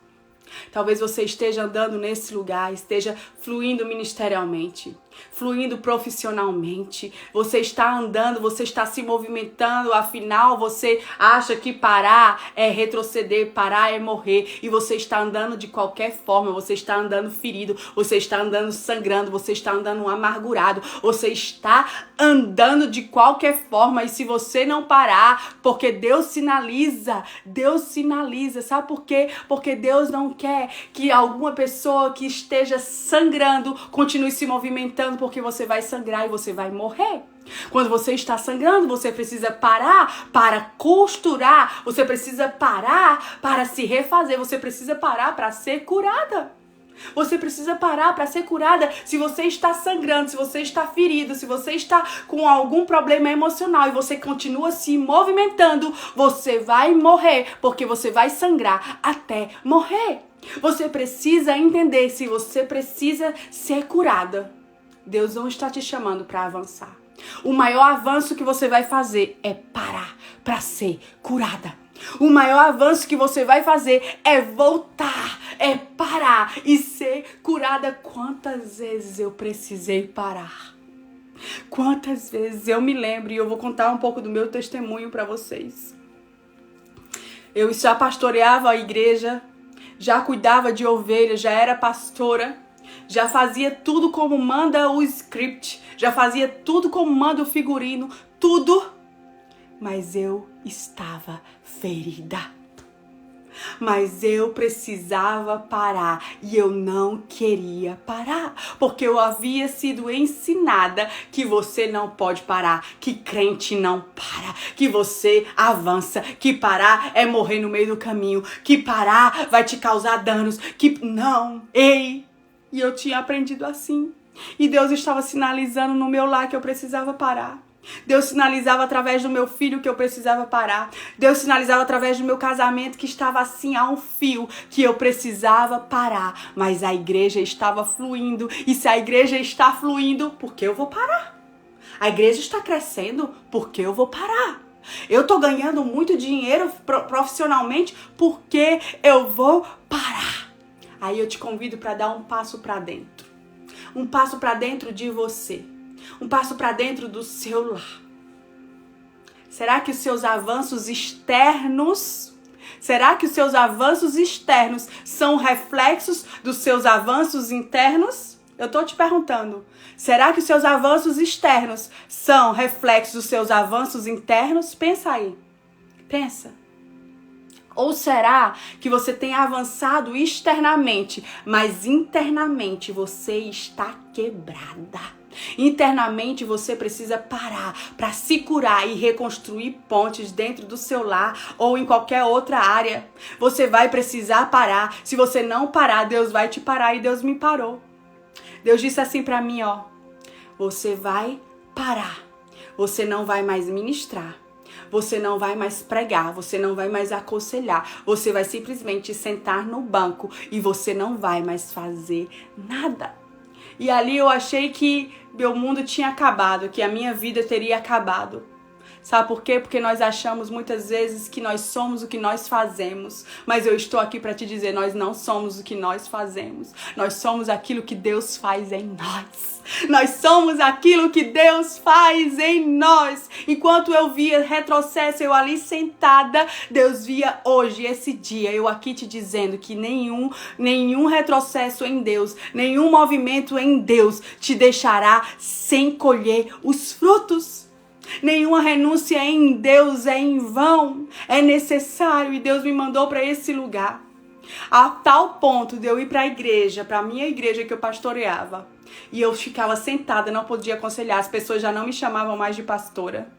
Talvez você esteja andando nesse lugar, esteja fluindo ministerialmente, fluindo profissionalmente. Você está andando, você está se movimentando, afinal você acha que parar é retroceder, parar é morrer. E você está andando de qualquer forma, você está andando ferido, você está andando sangrando, você está andando amargurado, você está andando de qualquer forma. E se você não parar, porque Deus sinaliza, sabe por quê? Porque Deus não quer que alguma pessoa que esteja sangrando continue se movimentando, porque você vai sangrar e você vai morrer. Quando você está sangrando, você precisa parar para costurar, você precisa parar para se refazer, você precisa parar para ser curada. Você precisa parar para ser curada. Se você está sangrando, se você está ferido, se você está com algum problema emocional e você continua se movimentando, você vai morrer, porque você vai sangrar até morrer. Você precisa entender, se você precisa ser curada, Deus não está te chamando para avançar. O maior avanço que você vai fazer é parar para ser curada. O maior avanço que você vai fazer é voltar, é parar e ser curada. Quantas vezes eu precisei parar? Quantas vezes eu me lembro, e eu vou contar um pouco do meu testemunho para vocês. Eu já pastoreava a igreja, já cuidava de ovelhas, já era pastora, já fazia tudo como manda o script, já fazia tudo como manda o figurino, tudo. Mas eu estava ferida. Mas eu precisava parar e eu não queria parar, porque eu havia sido ensinada que você não pode parar, que crente não para, que você avança, que parar é morrer no meio do caminho, que parar vai te causar danos, que não, ei! E eu tinha aprendido assim. E Deus estava sinalizando no meu lar que eu precisava parar. Deus sinalizava através do meu filho que eu precisava parar. Deus sinalizava através do meu casamento que estava assim a um fio, que eu precisava parar. Mas a igreja estava fluindo. E se a igreja está fluindo, por que eu vou parar? A igreja está crescendo, por que eu vou parar? Eu estou ganhando muito dinheiro profissionalmente, por que eu vou parar? Aí eu te convido para dar um passo para dentro. Um passo para dentro de você. Um passo para dentro do seu lar. Será que os seus avanços externos, são reflexos dos seus avanços internos? Eu tô te perguntando. Será que os seus avanços externos são reflexos dos seus avanços internos? Pensa aí. Pensa. Ou será que você tem avançado externamente, mas internamente você está quebrada? Internamente você precisa parar para se curar e reconstruir pontes dentro do seu lar ou em qualquer outra área. Você vai precisar parar. Se você não parar, Deus vai te parar, e Deus me parou. Deus disse assim para mim, ó: você vai parar. Você não vai mais ministrar. Você não vai mais pregar, você não vai mais aconselhar, você vai simplesmente sentar no banco e você não vai mais fazer nada. E ali eu achei que meu mundo tinha acabado, que a minha vida teria acabado. Sabe por quê? Porque nós achamos muitas vezes que nós somos o que nós fazemos. Mas eu estou aqui para te dizer, nós não somos o que nós fazemos. Nós somos aquilo que Deus faz em nós. Nós somos aquilo que Deus faz em nós. Enquanto eu via retrocesso, eu ali sentada, Deus via hoje, esse dia, eu aqui te dizendo que nenhum retrocesso em Deus, nenhum movimento em Deus te deixará sem colher os frutos. Nenhuma renúncia em Deus é em vão, é necessário, e Deus me mandou para esse lugar. A tal ponto de eu ir para a igreja, para a minha igreja que eu pastoreava, e eu ficava sentada, não podia aconselhar, as pessoas já não me chamavam mais de pastora.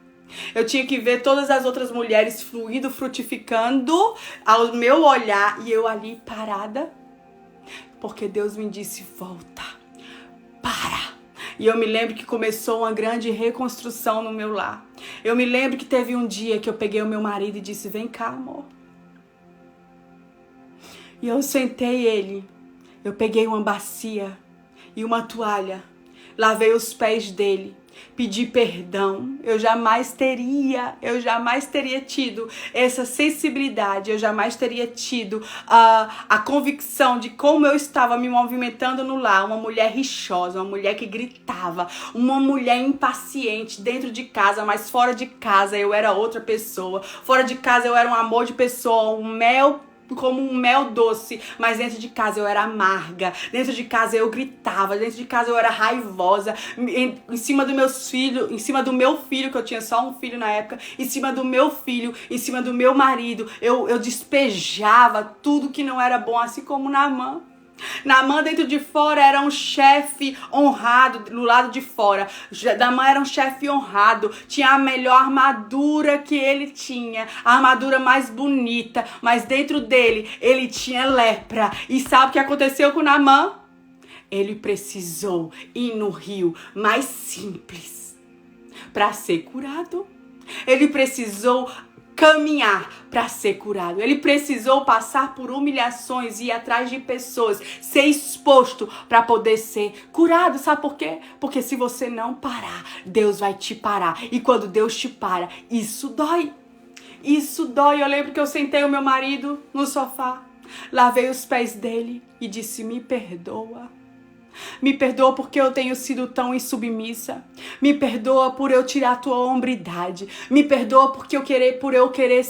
Eu tinha que ver todas as outras mulheres fluindo, frutificando ao meu olhar, e eu ali parada, porque Deus me disse, volta, para. E eu me lembro que começou uma grande reconstrução no meu lar. Eu me lembro que teve um dia que eu peguei o meu marido e disse, vem cá, amor. E eu sentei ele. Eu peguei uma bacia e uma toalha. Lavei os pés dele. Pedi perdão. Eu jamais teria tido essa sensibilidade. Eu jamais teria tido a convicção de como eu estava me movimentando no lar. Uma mulher rixosa, uma mulher que gritava, uma mulher impaciente dentro de casa, mas fora de casa eu era outra pessoa. Fora de casa eu era um amor de pessoa, como um mel doce, mas dentro de casa eu era amarga, dentro de casa eu gritava, dentro de casa eu era raivosa, em cima dos meus filhos, em cima do meu filho, que eu tinha só um filho na época, em cima do meu filho, em cima do meu marido, eu despejava tudo que não era bom, assim como Naamã. Naamã dentro de fora era um chefe honrado, no lado de fora. Naamã era um chefe honrado, tinha a melhor armadura que ele tinha, a armadura mais bonita, mas dentro dele, ele tinha lepra. E sabe o que aconteceu com Naamã? Ele precisou ir no rio mais simples para ser curado. Ele precisou caminhar para ser curado. Ele precisou passar por humilhações, ir atrás de pessoas, ser exposto para poder ser curado. Sabe por quê? Porque se você não parar, Deus vai te parar. E quando Deus te para, isso dói. Isso dói. Eu lembro que eu sentei o meu marido no sofá, lavei os pés dele e disse, me perdoa. Me perdoa porque eu tenho sido tão insubmissa. Me perdoa por eu tirar a tua hombridade. Me perdoa porque por eu querer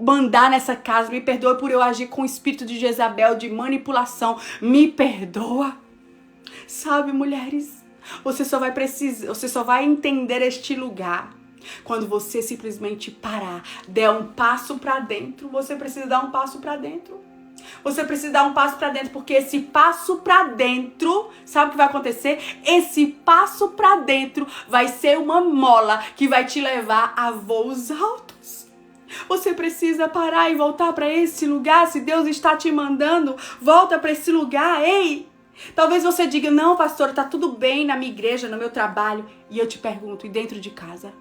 mandar nessa casa. Me perdoa por eu agir com o espírito de Jezabel, de manipulação. Me perdoa. Sabe, mulheres, você só vai entender este lugar quando você simplesmente parar, der um passo para dentro. Você precisa dar um passo para dentro. Você precisa dar um passo para dentro, porque esse passo para dentro, sabe o que vai acontecer? Esse passo para dentro vai ser uma mola que vai te levar a voos altos. Você precisa parar e voltar para esse lugar. Se Deus está te mandando, volta para esse lugar. Ei! Talvez você diga, não, pastora, tá tudo bem na minha igreja, no meu trabalho. E eu te pergunto, e dentro de casa?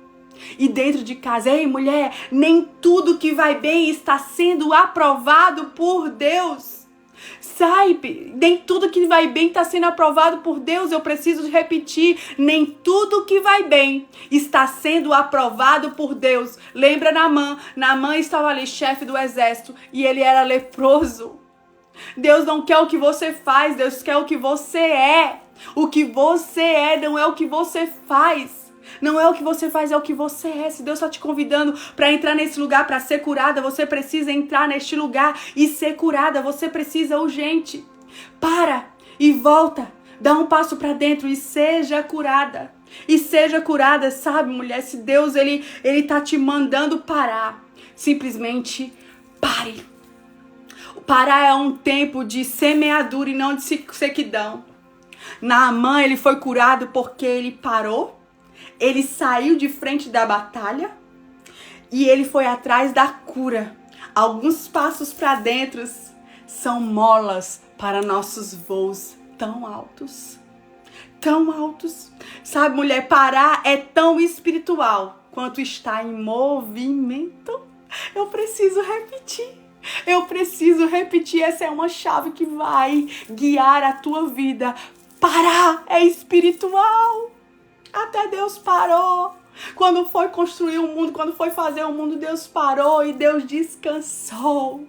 E dentro de casa, ei mulher, nem tudo que vai bem está sendo aprovado por Deus. Sabe, nem tudo que vai bem está sendo aprovado por Deus. Eu preciso repetir, nem tudo que vai bem está sendo aprovado por Deus. Lembra Naamã? Naamã estava ali, chefe do exército, e ele era leproso. Deus não quer o que você faz, Deus quer o que você é. O que você é não é o que você faz. Não é o que você faz, é o que você é. Se Deus está te convidando para entrar nesse lugar, para ser curada, você precisa entrar neste lugar e ser curada. Você precisa urgente. Para e volta. Dá um passo para dentro e seja curada. E seja curada, sabe, mulher? Se Deus, ele tá te mandando parar, simplesmente pare. Parar é um tempo de semeadura e não de sequidão. Naamã, ele foi curado porque ele parou. Ele saiu de frente da batalha e ele foi atrás da cura. Alguns passos para dentro são molas para nossos voos tão altos. Tão altos. Sabe, mulher, parar é tão espiritual quanto estar em movimento. Eu preciso repetir. Essa é uma chave que vai guiar a tua vida. Parar é espiritual. Até Deus parou. Quando foi construir o mundo, quando foi fazer o mundo, Deus parou e Deus descansou.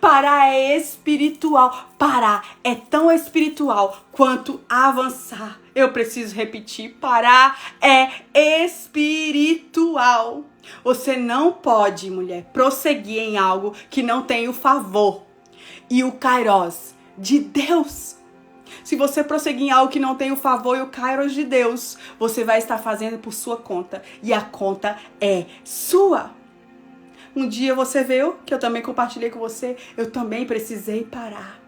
Parar é espiritual. Parar é tão espiritual quanto avançar. Eu preciso repetir. Parar é espiritual. Você não pode, mulher, prosseguir em algo que não tem o favor e o kairos de Deus. Se você prosseguir em algo que não tem o favor e o kairos de Deus, você vai estar fazendo por sua conta. E a conta é sua. Um dia você viu, que eu também compartilhei com você, eu também precisei parar.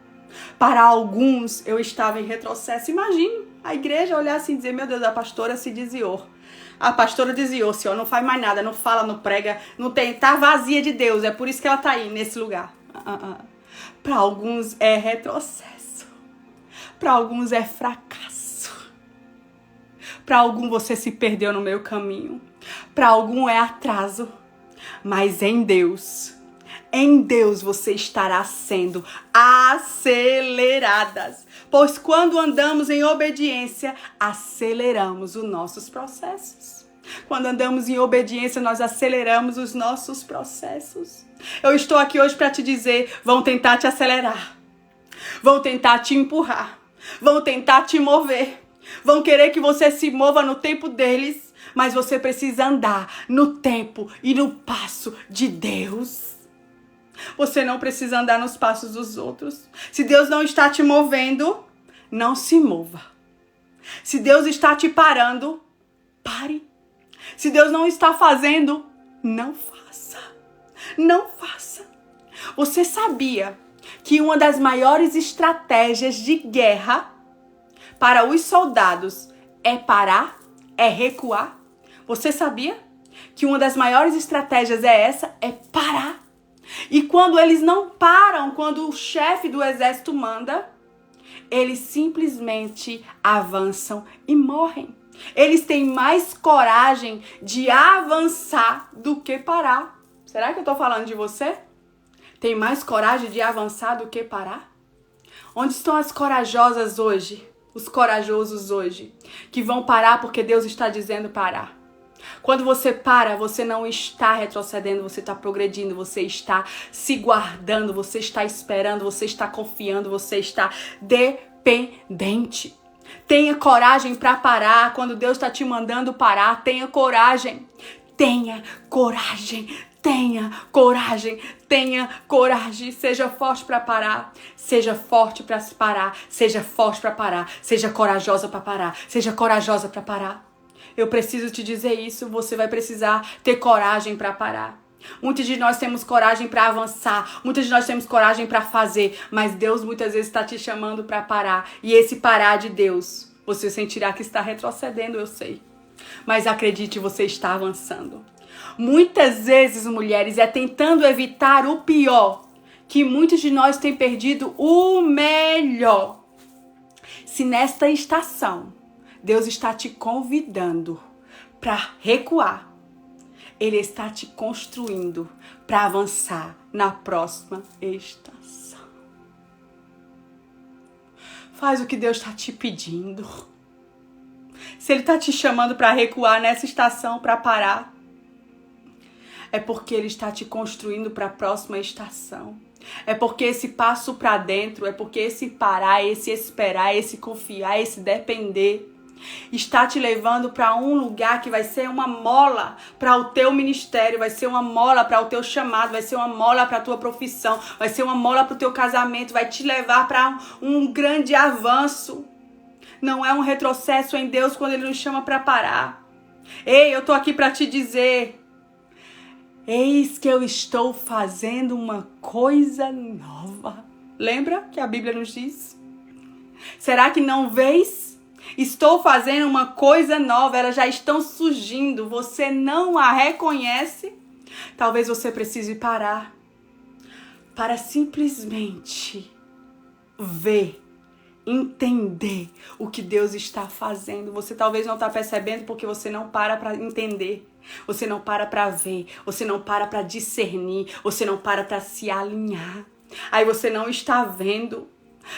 Para alguns, eu estava em retrocesso. Imagine a igreja olhar assim e dizer, meu Deus, a pastora se desviou. A pastora desviou-se, não faz mais nada, não fala, não prega, não tem, tá vazia de Deus. É por isso que ela tá aí, nesse lugar. Para alguns é retrocesso. Para alguns é fracasso. Para algum você se perdeu no meio caminho. Para algum é atraso. Mas em Deus você estará sendo aceleradas. Pois quando andamos em obediência, aceleramos os nossos processos. Quando andamos em obediência, nós aceleramos os nossos processos. Eu estou aqui hoje para te dizer, vão tentar te acelerar. Vão tentar te empurrar. Vão tentar te mover. Vão querer que você se mova no tempo deles. Mas você precisa andar no tempo e no passo de Deus. Você não precisa andar nos passos dos outros. Se Deus não está te movendo, não se mova. Se Deus está te parando, pare. Se Deus não está fazendo, não faça. Não faça. Você sabia que uma das maiores estratégias de guerra para os soldados é parar, é recuar? Você sabia que uma das maiores estratégias é essa? É parar. E quando eles não param, quando o chefe do exército manda, eles simplesmente avançam e morrem. Eles têm mais coragem de avançar do que parar. Será que eu estou falando de você? Tem mais coragem de avançar do que parar? Onde estão as corajosas hoje? Os corajosos hoje? Que vão parar porque Deus está dizendo parar. Quando você para, você não está retrocedendo, você está progredindo, você está se guardando, você está esperando, você está confiando, você está dependente. Tenha coragem para parar. Quando Deus está te mandando parar, tenha coragem. Tenha coragem. Tenha coragem, tenha coragem, seja forte para parar, seja forte para se parar, seja forte para parar, seja corajosa para parar, seja corajosa para parar. Eu preciso te dizer isso, você vai precisar ter coragem para parar. Muitos de nós temos coragem para avançar, muitos de nós temos coragem para fazer, mas Deus muitas vezes está te chamando para parar. E esse parar de Deus, você sentirá que está retrocedendo, eu sei. Mas acredite, você está avançando. Muitas vezes, mulheres, é tentando evitar o pior que muitos de nós têm perdido o melhor. Se nesta estação Deus está te convidando para recuar, Ele está te construindo para avançar na próxima estação. Faz o que Deus está te pedindo. Se Ele está te chamando para recuar nessa estação, para parar, é porque Ele está te construindo para a próxima estação. É porque esse passo para dentro, é porque esse parar, esse esperar, esse confiar, esse depender, está te levando para um lugar que vai ser uma mola para o teu ministério, vai ser uma mola para o teu chamado, vai ser uma mola para a tua profissão, vai ser uma mola para o teu casamento, vai te levar para um grande avanço. Não é um retrocesso em Deus quando Ele nos chama para parar. Ei, eu tô aqui para te dizer, eis que eu estou fazendo uma coisa nova. Lembra que a Bíblia nos diz? Será que não vês? Estou fazendo uma coisa nova, elas já estão surgindo. Você não a reconhece? Talvez você precise parar para simplesmente ver, entender o que Deus está fazendo. Você talvez não está percebendo porque você não para entender. Você não para ver, você não para discernir, você não para se alinhar. Aí você não está vendo.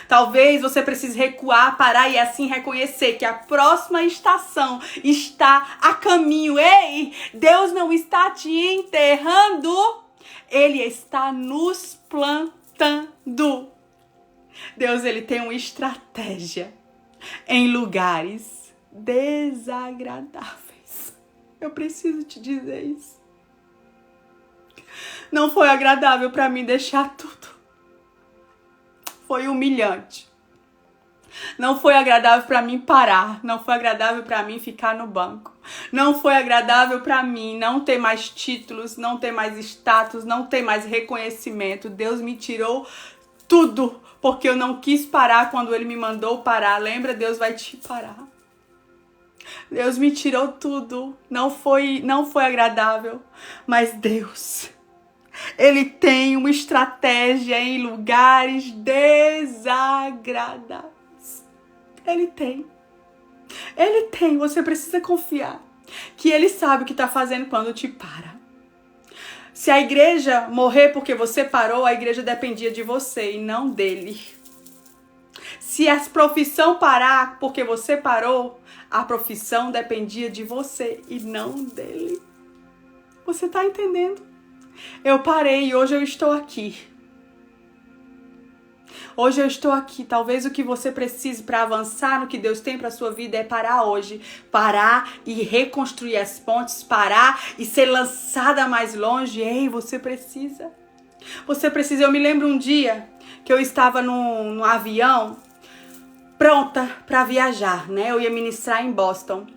Talvez você precise recuar, parar e assim reconhecer que a próxima estação está a caminho. Ei, Deus não está te enterrando, Ele está nos plantando. Deus, Ele tem uma estratégia em lugares desagradáveis. Eu preciso te dizer isso. Não foi agradável para mim deixar tudo. Foi humilhante. Não foi agradável para mim parar. Não foi agradável para mim ficar no banco. Não foi agradável para mim não ter mais títulos, não ter mais status, não ter mais reconhecimento. Deus me tirou tudo, porque eu não quis parar quando Ele me mandou parar. Lembra? Deus vai te parar. Deus me tirou tudo. Não foi agradável, mas Deus, Ele tem uma estratégia em lugares desagradáveis. Ele tem. Você precisa confiar que Ele sabe o que está fazendo quando te para. Se a igreja morrer porque você parou, a igreja dependia de você e não dele. Se a profissão parar porque você parou, a profissão dependia de você e não dele. Você está entendendo? Eu parei e hoje eu estou aqui. Hoje eu estou aqui. Talvez o que você precise para avançar no que Deus tem para sua vida é parar hoje. Parar e reconstruir as pontes. Parar e ser lançada mais longe. Ei, você precisa. Você precisa. Eu me lembro um dia que eu estava no avião pronta para viajar, né? Eu ia ministrar em Boston.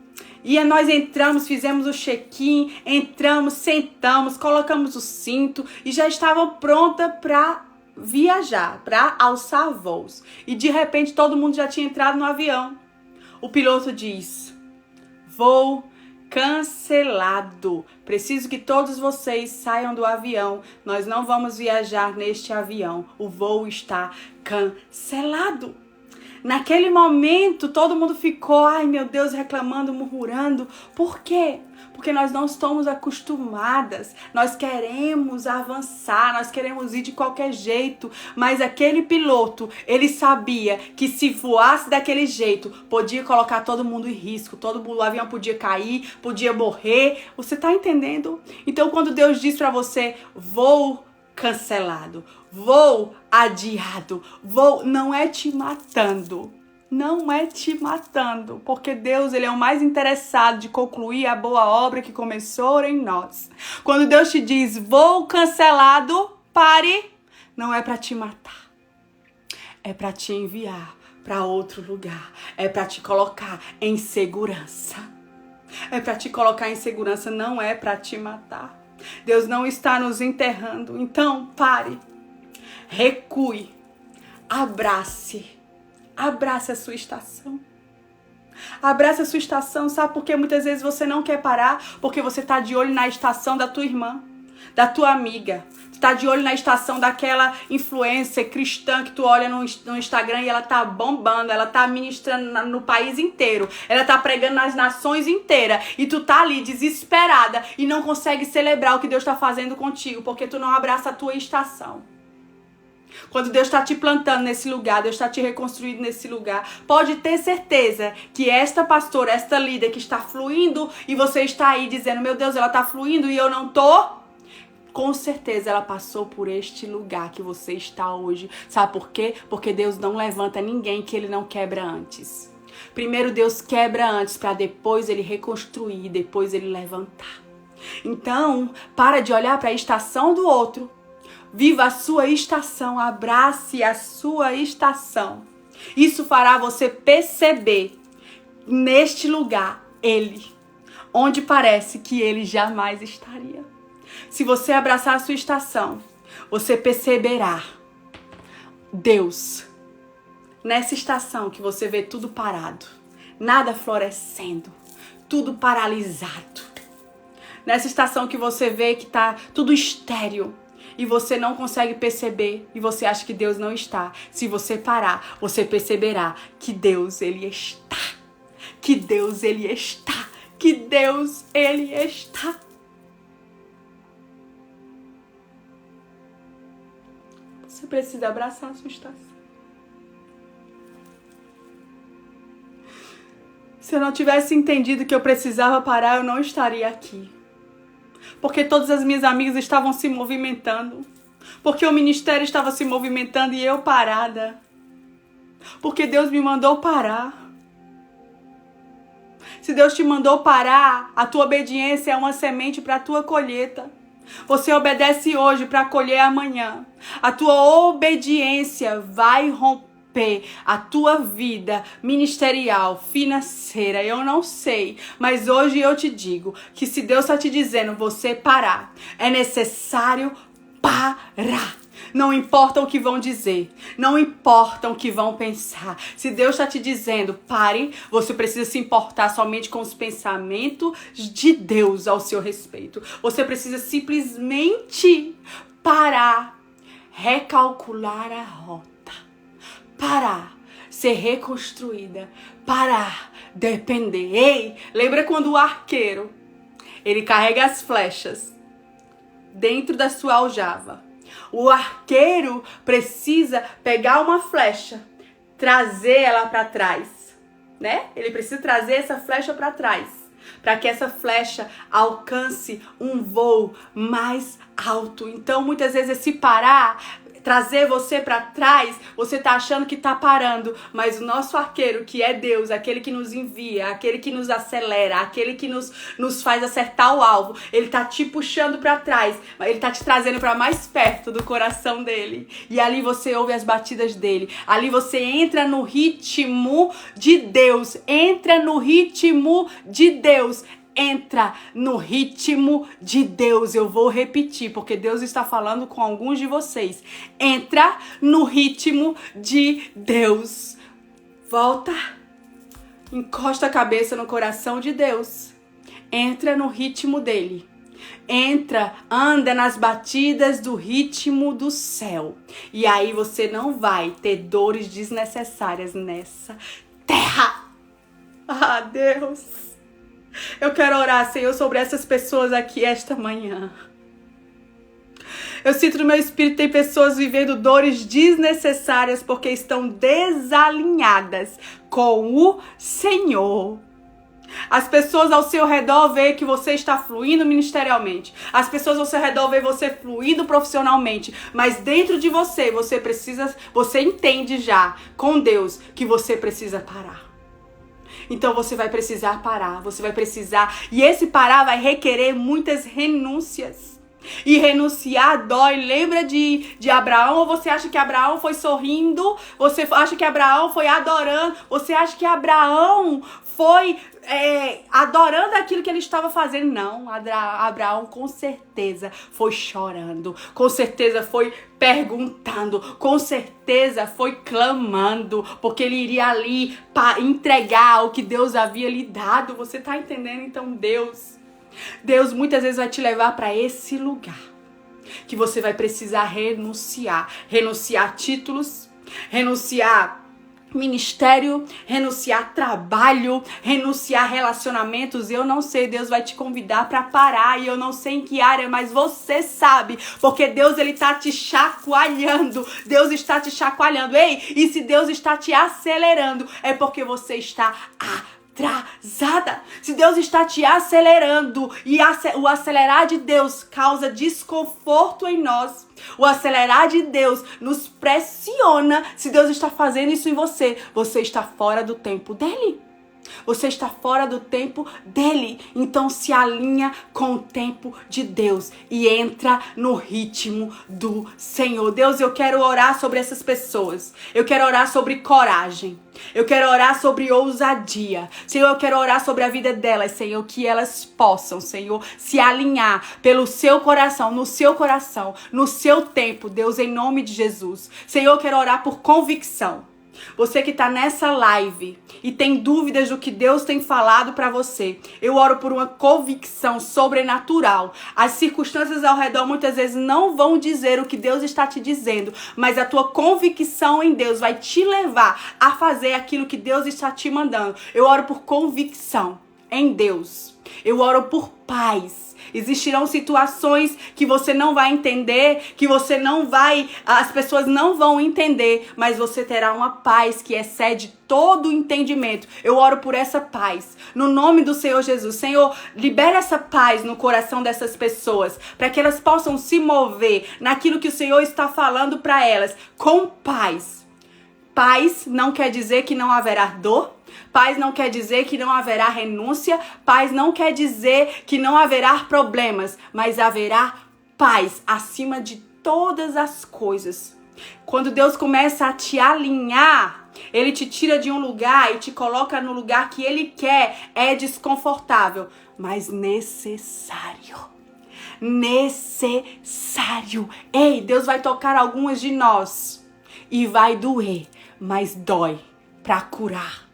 E nós entramos, fizemos o check-in, entramos, sentamos, colocamos o cinto e já estava pronta para viajar, para alçar voos. E de repente todo mundo já tinha entrado no avião. O piloto diz: voo cancelado. Preciso que todos vocês saiam do avião. Nós não vamos viajar neste avião. O voo está cancelado. Naquele momento, todo mundo ficou, ai meu Deus, reclamando, murmurando. Por quê? Porque nós não estamos acostumadas. Nós queremos avançar, nós queremos ir de qualquer jeito. Mas aquele piloto, ele sabia que se voasse daquele jeito, podia colocar todo mundo em risco. O avião podia cair, podia morrer. Você tá entendendo? Então, quando Deus diz pra você, voo cancelado, voo adiado, voo, não é te matando. Não é te matando, porque Deus, Ele é o mais interessado de concluir a boa obra que começou em nós. Quando Deus te diz, voo cancelado, pare, não é para te matar. É para te enviar para outro lugar. É para te colocar em segurança. É para te colocar em segurança, não é para te matar. Deus não está nos enterrando. Então, pare, recue, abrace a sua estação. Abrace a sua estação, sabe por que muitas vezes você não quer parar? Porque você está de olho na estação da tua irmã, da tua amiga. Está de olho na estação daquela influencer cristã que tu olha no Instagram e ela tá bombando, ela tá ministrando no país inteiro, ela tá pregando nas nações inteiras e tu tá ali desesperada e não consegue celebrar o que Deus tá fazendo contigo porque tu não abraça a tua estação. Quando Deus está te plantando nesse lugar, Deus está te reconstruindo nesse lugar, pode ter certeza que esta pastora, esta líder que está fluindo e você está aí dizendo, meu Deus, ela está fluindo e eu não tô. Com certeza ela passou por este lugar que você está hoje. Sabe por quê? Porque Deus não levanta ninguém que Ele não quebra antes. Primeiro Deus quebra antes para depois Ele reconstruir, depois Ele levantar. Então, para de olhar para a estação do outro. Viva a sua estação, abrace a sua estação. Isso fará você perceber neste lugar Ele, onde parece que Ele jamais estaria. Se você abraçar a sua estação, você perceberá Deus nessa estação que você vê tudo parado, nada florescendo, tudo paralisado. Nessa estação que você vê que está tudo estéril e você não consegue perceber e você acha que Deus não está. Se você parar, você perceberá que Deus, Ele está. Que Deus, Ele está. Que Deus, Ele está. Você precisa abraçar a sua estação. Se eu não tivesse entendido que eu precisava parar, eu não estaria aqui. Porque todas as minhas amigas estavam se movimentando. Porque o ministério estava se movimentando e eu parada. Porque Deus me mandou parar. Se Deus te mandou parar, a tua obediência é uma semente para a tua colheita. Você obedece hoje para colher amanhã. A tua obediência vai romper a tua vida ministerial, financeira. Eu não sei, mas hoje eu te digo que se Deus está te dizendo você parar, é necessário parar. Não importa o que vão dizer, não importa o que vão pensar. Se Deus está te dizendo, pare, você precisa se importar somente com os pensamentos de Deus ao seu respeito. Você precisa simplesmente parar, recalcular a rota, parar, ser reconstruída, parar, depender. Ei, lembra quando o arqueiro, ele carrega as flechas dentro da sua aljava? O arqueiro precisa pegar uma flecha, trazer ela para trás, né? Ele precisa trazer essa flecha para trás, para que essa flecha alcance um voo mais alto. Então, muitas vezes, esse parar, trazer você para trás, você tá achando que tá parando, mas o nosso arqueiro, que é Deus, aquele que nos envia, aquele que nos acelera, aquele que nos faz acertar o alvo, ele tá te puxando para trás, ele tá te trazendo para mais perto do coração dele, e ali você ouve as batidas dele, ali você entra no ritmo de Deus, entra no ritmo de Deus. Entra no ritmo de Deus. Eu vou repetir, porque Deus está falando com alguns de vocês. Entra no ritmo de Deus. Volta. Encosta a cabeça no coração de Deus. Entra no ritmo dele. Entra, anda nas batidas do ritmo do céu. E aí você não vai ter dores desnecessárias nessa terra. Ah, Deus. Eu quero orar, Senhor, sobre essas pessoas aqui esta manhã. Eu sinto no meu espírito, tem pessoas vivendo dores desnecessárias porque estão desalinhadas com o Senhor. As pessoas ao seu redor veem que você está fluindo ministerialmente. As pessoas ao seu redor veem você fluindo profissionalmente. Mas dentro de você, você entende já com Deus que você precisa parar. Então você vai precisar parar, você vai precisar. E esse parar vai requerer muitas renúncias. E renunciar dói. Lembra de Abraão? Ou você acha que Abraão foi sorrindo? Você acha que Abraão foi adorando? Você acha que Abraão foi adorando aquilo que ele estava fazendo? Não, Abraão com certeza foi chorando, com certeza foi perguntando, com certeza foi clamando, porque ele iria ali para entregar o que Deus havia lhe dado. Você está entendendo? Então Deus muitas vezes vai te levar para esse lugar que você vai precisar renunciar títulos, renunciar ministério, renunciar trabalho, renunciar relacionamentos. Eu não sei, Deus vai te convidar para parar e eu não sei em que área, mas você sabe, porque Deus ele tá te chacoalhando. Deus está te chacoalhando. Ei, e se Deus está te acelerando, é porque você está atrasada. Se Deus está te acelerando e o acelerar de Deus causa desconforto em nós, o acelerar de Deus nos pressiona. Se Deus está fazendo isso em você, você está fora do tempo dele. Você está fora do tempo dele. Então se alinha com o tempo de Deus e entra no ritmo do Senhor. Deus, eu quero orar sobre essas pessoas. Eu quero orar sobre coragem. Eu quero orar sobre ousadia. Senhor, eu quero orar sobre a vida delas, Senhor, que elas possam, Senhor, se alinhar pelo seu coração, no seu tempo, Deus, em nome de Jesus. Senhor, eu quero orar por convicção. Você que está nessa live e tem dúvidas do que Deus tem falado para você, eu oro por uma convicção sobrenatural. As circunstâncias ao redor muitas vezes não vão dizer o que Deus está te dizendo, mas a tua convicção em Deus vai te levar a fazer aquilo que Deus está te mandando. Eu oro por convicção em Deus. Eu oro por paz. Existirão situações que você não vai entender, que você não vai, as pessoas não vão entender, mas você terá uma paz que excede todo o entendimento. Eu oro por essa paz, no nome do Senhor Jesus. Senhor, libera essa paz no coração dessas pessoas, para que elas possam se mover naquilo que o Senhor está falando para elas, com paz. Paz não quer dizer que não haverá dor. Paz não quer dizer que não haverá renúncia. Paz não quer dizer que não haverá problemas, mas haverá paz acima de todas as coisas. Quando Deus começa a te alinhar, Ele te tira de um lugar e te coloca no lugar que Ele quer. É desconfortável, mas necessário. Necessário. Ei, Deus vai tocar algumas de nós e vai doer, mas dói para curar.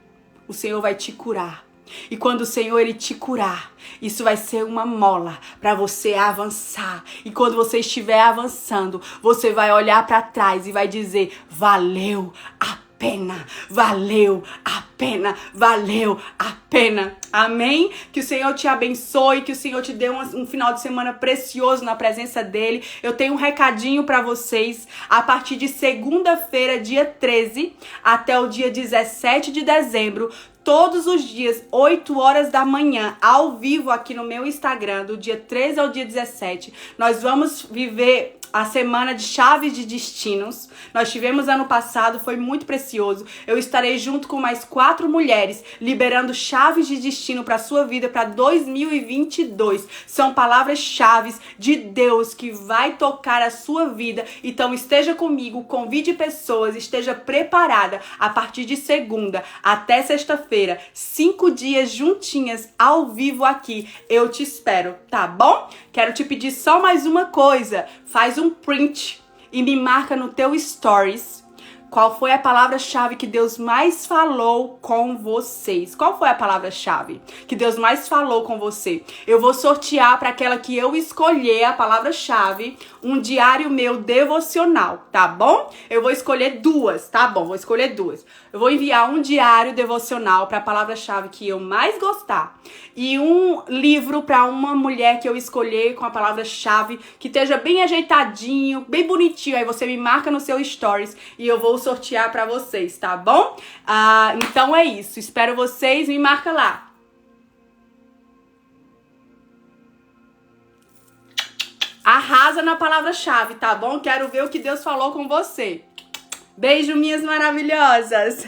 O Senhor vai te curar. E quando o Senhor ele te curar, isso vai ser uma mola para você avançar. E quando você estiver avançando, você vai olhar para trás e vai dizer: valeu a pena, valeu a pena, valeu a pena. Amém? Que o Senhor te abençoe, que o Senhor te dê um final de semana precioso na presença dEle. Eu tenho um recadinho para vocês. A partir de segunda-feira, dia 13, até o dia 17 de dezembro, todos os dias, 8 horas da manhã, ao vivo aqui no meu Instagram, do dia 13 ao dia 17, nós vamos viver a semana de chaves de destinos. Nós tivemos ano passado, foi muito precioso. Eu estarei junto com mais 4 mulheres, liberando chaves de destino para a sua vida para 2022. São palavras-chave de Deus que vai tocar a sua vida. Então esteja comigo, convide pessoas, esteja preparada a partir de segunda até sexta-feira, 5 dias juntinhas, ao vivo aqui. Eu te espero, tá bom? Quero te pedir só mais uma coisa. Faz um print e me marca no teu stories qual foi a palavra-chave que Deus mais falou com vocês. Qual foi a palavra-chave que Deus mais falou com você? Eu vou sortear para aquela que eu escolher a palavra-chave um diário meu devocional, tá bom? Eu vou escolher 2, tá bom? Vou escolher 2. Eu vou enviar um diário devocional para a palavra-chave que eu mais gostar e um livro para uma mulher que eu escolher com a palavra-chave que esteja bem ajeitadinho, bem bonitinho. Aí você me marca no seu stories e eu vou sortear para vocês, tá bom? Então é isso. Espero vocês. Me marca lá. Arrasa na palavra-chave, tá bom? Quero ver o que Deus falou com você. Beijo, minhas maravilhosas.